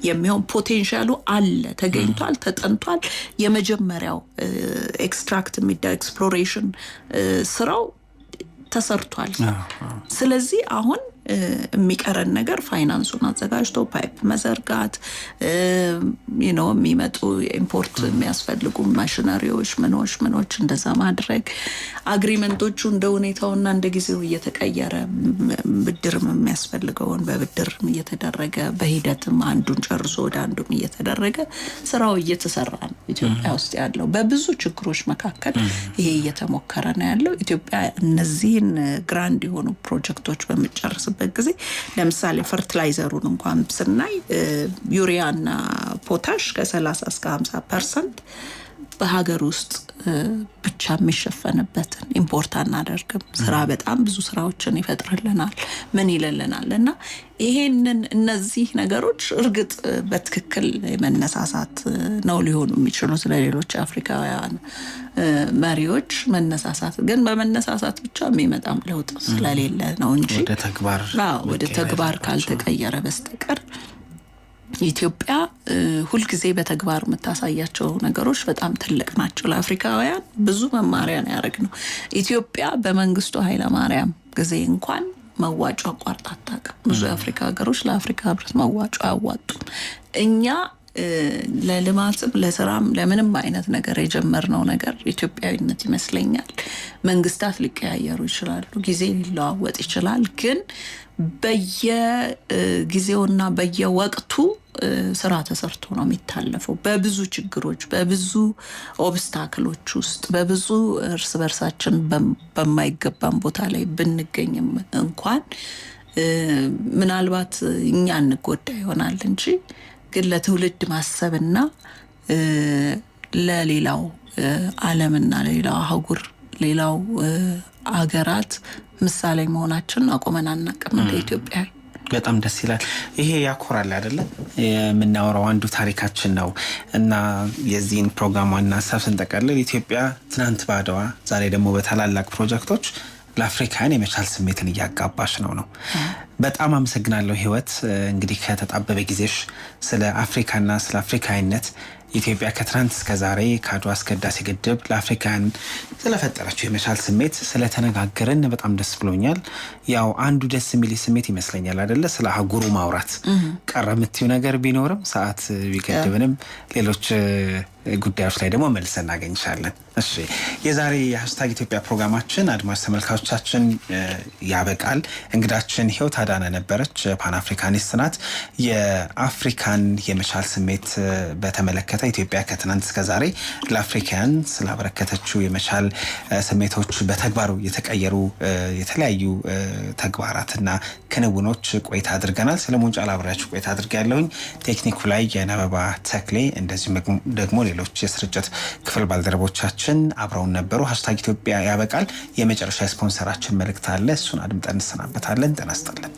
የሚሆን ፖቴንሻሉ አለ፣ ተገኝቷል፣ ተጠንቷል። የመጀመሪያው ኤክስትራክት ኤክስፕሎሬሽን ስራው ተሰርቷል። ስለዚህ አሁን የሚቀረን ነገር ፋይናንሱን አዘጋጅቶ ፓይፕ መዘርጋት የሚመጡ ኢምፖርት የሚያስፈልጉ ማሽነሪዎች ምኖች እንደዛ ማድረግ አግሪመንቶቹ እንደ ሁኔታውና እንደ ጊዜው እየተቀየረ ብድርም የሚያስፈልገውን በብድርም እየተደረገ በሂደትም አንዱን ጨርሶ ወደ አንዱም እየተደረገ ስራው እየተሰራ ነው። ኢትዮጵያ ውስጥ ያለው በብዙ ችግሮች መካከል ይሄ እየተሞከረ ነው ያለው። ኢትዮጵያ እነዚህን ግራንድ የሆኑ ፕሮጀክቶች በመጨረስ በጊዜ ለምሳሌ ፈርቲላይዘሩን እንኳን ስናይ ዩሪያና ፖታሽ ከ30 እስከ 50% በሀገር ውስጥ ብቻ የሚሸፈንበትን ኢምፖርት አናደርግም። ስራ በጣም ብዙ ስራዎችን ይፈጥርልናል፣ ምን ይለልናል። እና ይሄንን እነዚህ ነገሮች እርግጥ በትክክል መነሳሳት ነው ሊሆኑ የሚችሉት ለሌሎች አፍሪካውያን መሪዎች መነሳሳት፣ ግን በመነሳሳት ብቻ የሚመጣም ለውጥ ስለሌለ ነው እንጂ ወደ ተግባር ካልተቀየረ በስተቀር ኢትዮጵያ ሁልጊዜ በተግባር የምታሳያቸው ነገሮች በጣም ትልቅ ናቸው። ለአፍሪካውያን ብዙ መማሪያን ያደርግ ነው። ኢትዮጵያ በመንግስቱ ኃይለማርያም ጊዜ እንኳን መዋጮ አቋርጣ አታውቅም። ብዙ የአፍሪካ ሀገሮች ለአፍሪካ ህብረት መዋጮ አያዋጡም። እኛ ለልማትም ለስራም ለምንም አይነት ነገር የጀመርነው ነገር ኢትዮጵያዊነት ይመስለኛል። መንግስታት ሊቀያየሩ ይችላሉ፣ ጊዜ ሊለዋወጥ ይችላል። ግን በየጊዜውና በየወቅቱ ስራ ተሰርቶ ነው የሚታለፈው። በብዙ ችግሮች፣ በብዙ ኦብስታክሎች ውስጥ በብዙ እርስ በርሳችን በማይገባን ቦታ ላይ ብንገኝም እንኳን ምናልባት እኛ እንጎዳ ይሆናል እንጂ ግን ለትውልድ ማሰብና ለሌላው ዓለምና ለሌላው አህጉር ሌላው አገራት ምሳሌ መሆናችን አቆመን አናውቅም። እንደ ኢትዮጵያዊ በጣም ደስ ይላል። ይሄ ያኮራል አይደለ? የምናወራው አንዱ ታሪካችን ነው እና የዚህን ፕሮግራም ዋና ሀሳብ ስንጠቀልል ኢትዮጵያ ትናንት ባድዋ ዛሬ ደግሞ በታላላቅ ፕሮጀክቶች ለአፍሪካውያን የመቻል ስሜትን እያጋባሽ ነው። በጣም አመሰግናለሁ ህይወት። እንግዲህ ከተጣበበ ጊዜሽ ስለ አፍሪካና ስለ አፍሪካዊነት ኢትዮጵያ ከትናንት እስከ ዛሬ ከአድዋ እስከ ህዳሴ ግድብ ለአፍሪካውያን ስለፈጠረችው የመቻል ስሜት ስለተነጋገርን በጣም ደስ ብሎኛል። ያው አንዱ ደስ የሚል ስሜት ይመስለኛል አይደለ? ስለ አህጉሩ ማውራት ቀረ የምትይው ነገር ቢኖርም ሰዓት ቢገድብንም ሌሎች ጉዳዮች ላይ ደግሞ መልሰን እናገኝሻለን። እሺ፣ የዛሬ የሃሽታግ ኢትዮጵያ ፕሮግራማችን አድማጭ ተመልካቾቻችን ያበቃል። እንግዳችን ህይወት አዳነ ነበረች። ፓን አፍሪካኒስት ናት። የአፍሪካን የመቻል ስሜት በተመለከተ ኢትዮጵያ ከትናንት እስከ ዛሬ ለአፍሪካውያን ስላበረከተችው የመቻል ስሜቶች በተግባሩ የተቀየሩ የተለያዩ ተግባራትና ክንውኖች ቆይታ አድርገናል። ሰለሞን ጫላ አብሬያችሁ ቆይታ አድርጌያለሁኝ። ቴክኒኩ ላይ የነበባ ተክሌ እንደዚሁም ደግሞ ሌሎች የስርጭት ክፍል ባልደረቦቻችን አብረውን ነበሩ። ሃሽታግ ኢትዮጵያ ያበቃል። የመጨረሻ ስፖንሰራችን መልእክት አለ። እሱን አድምጠን እንሰናበታለን። ጤና ይስጥልን።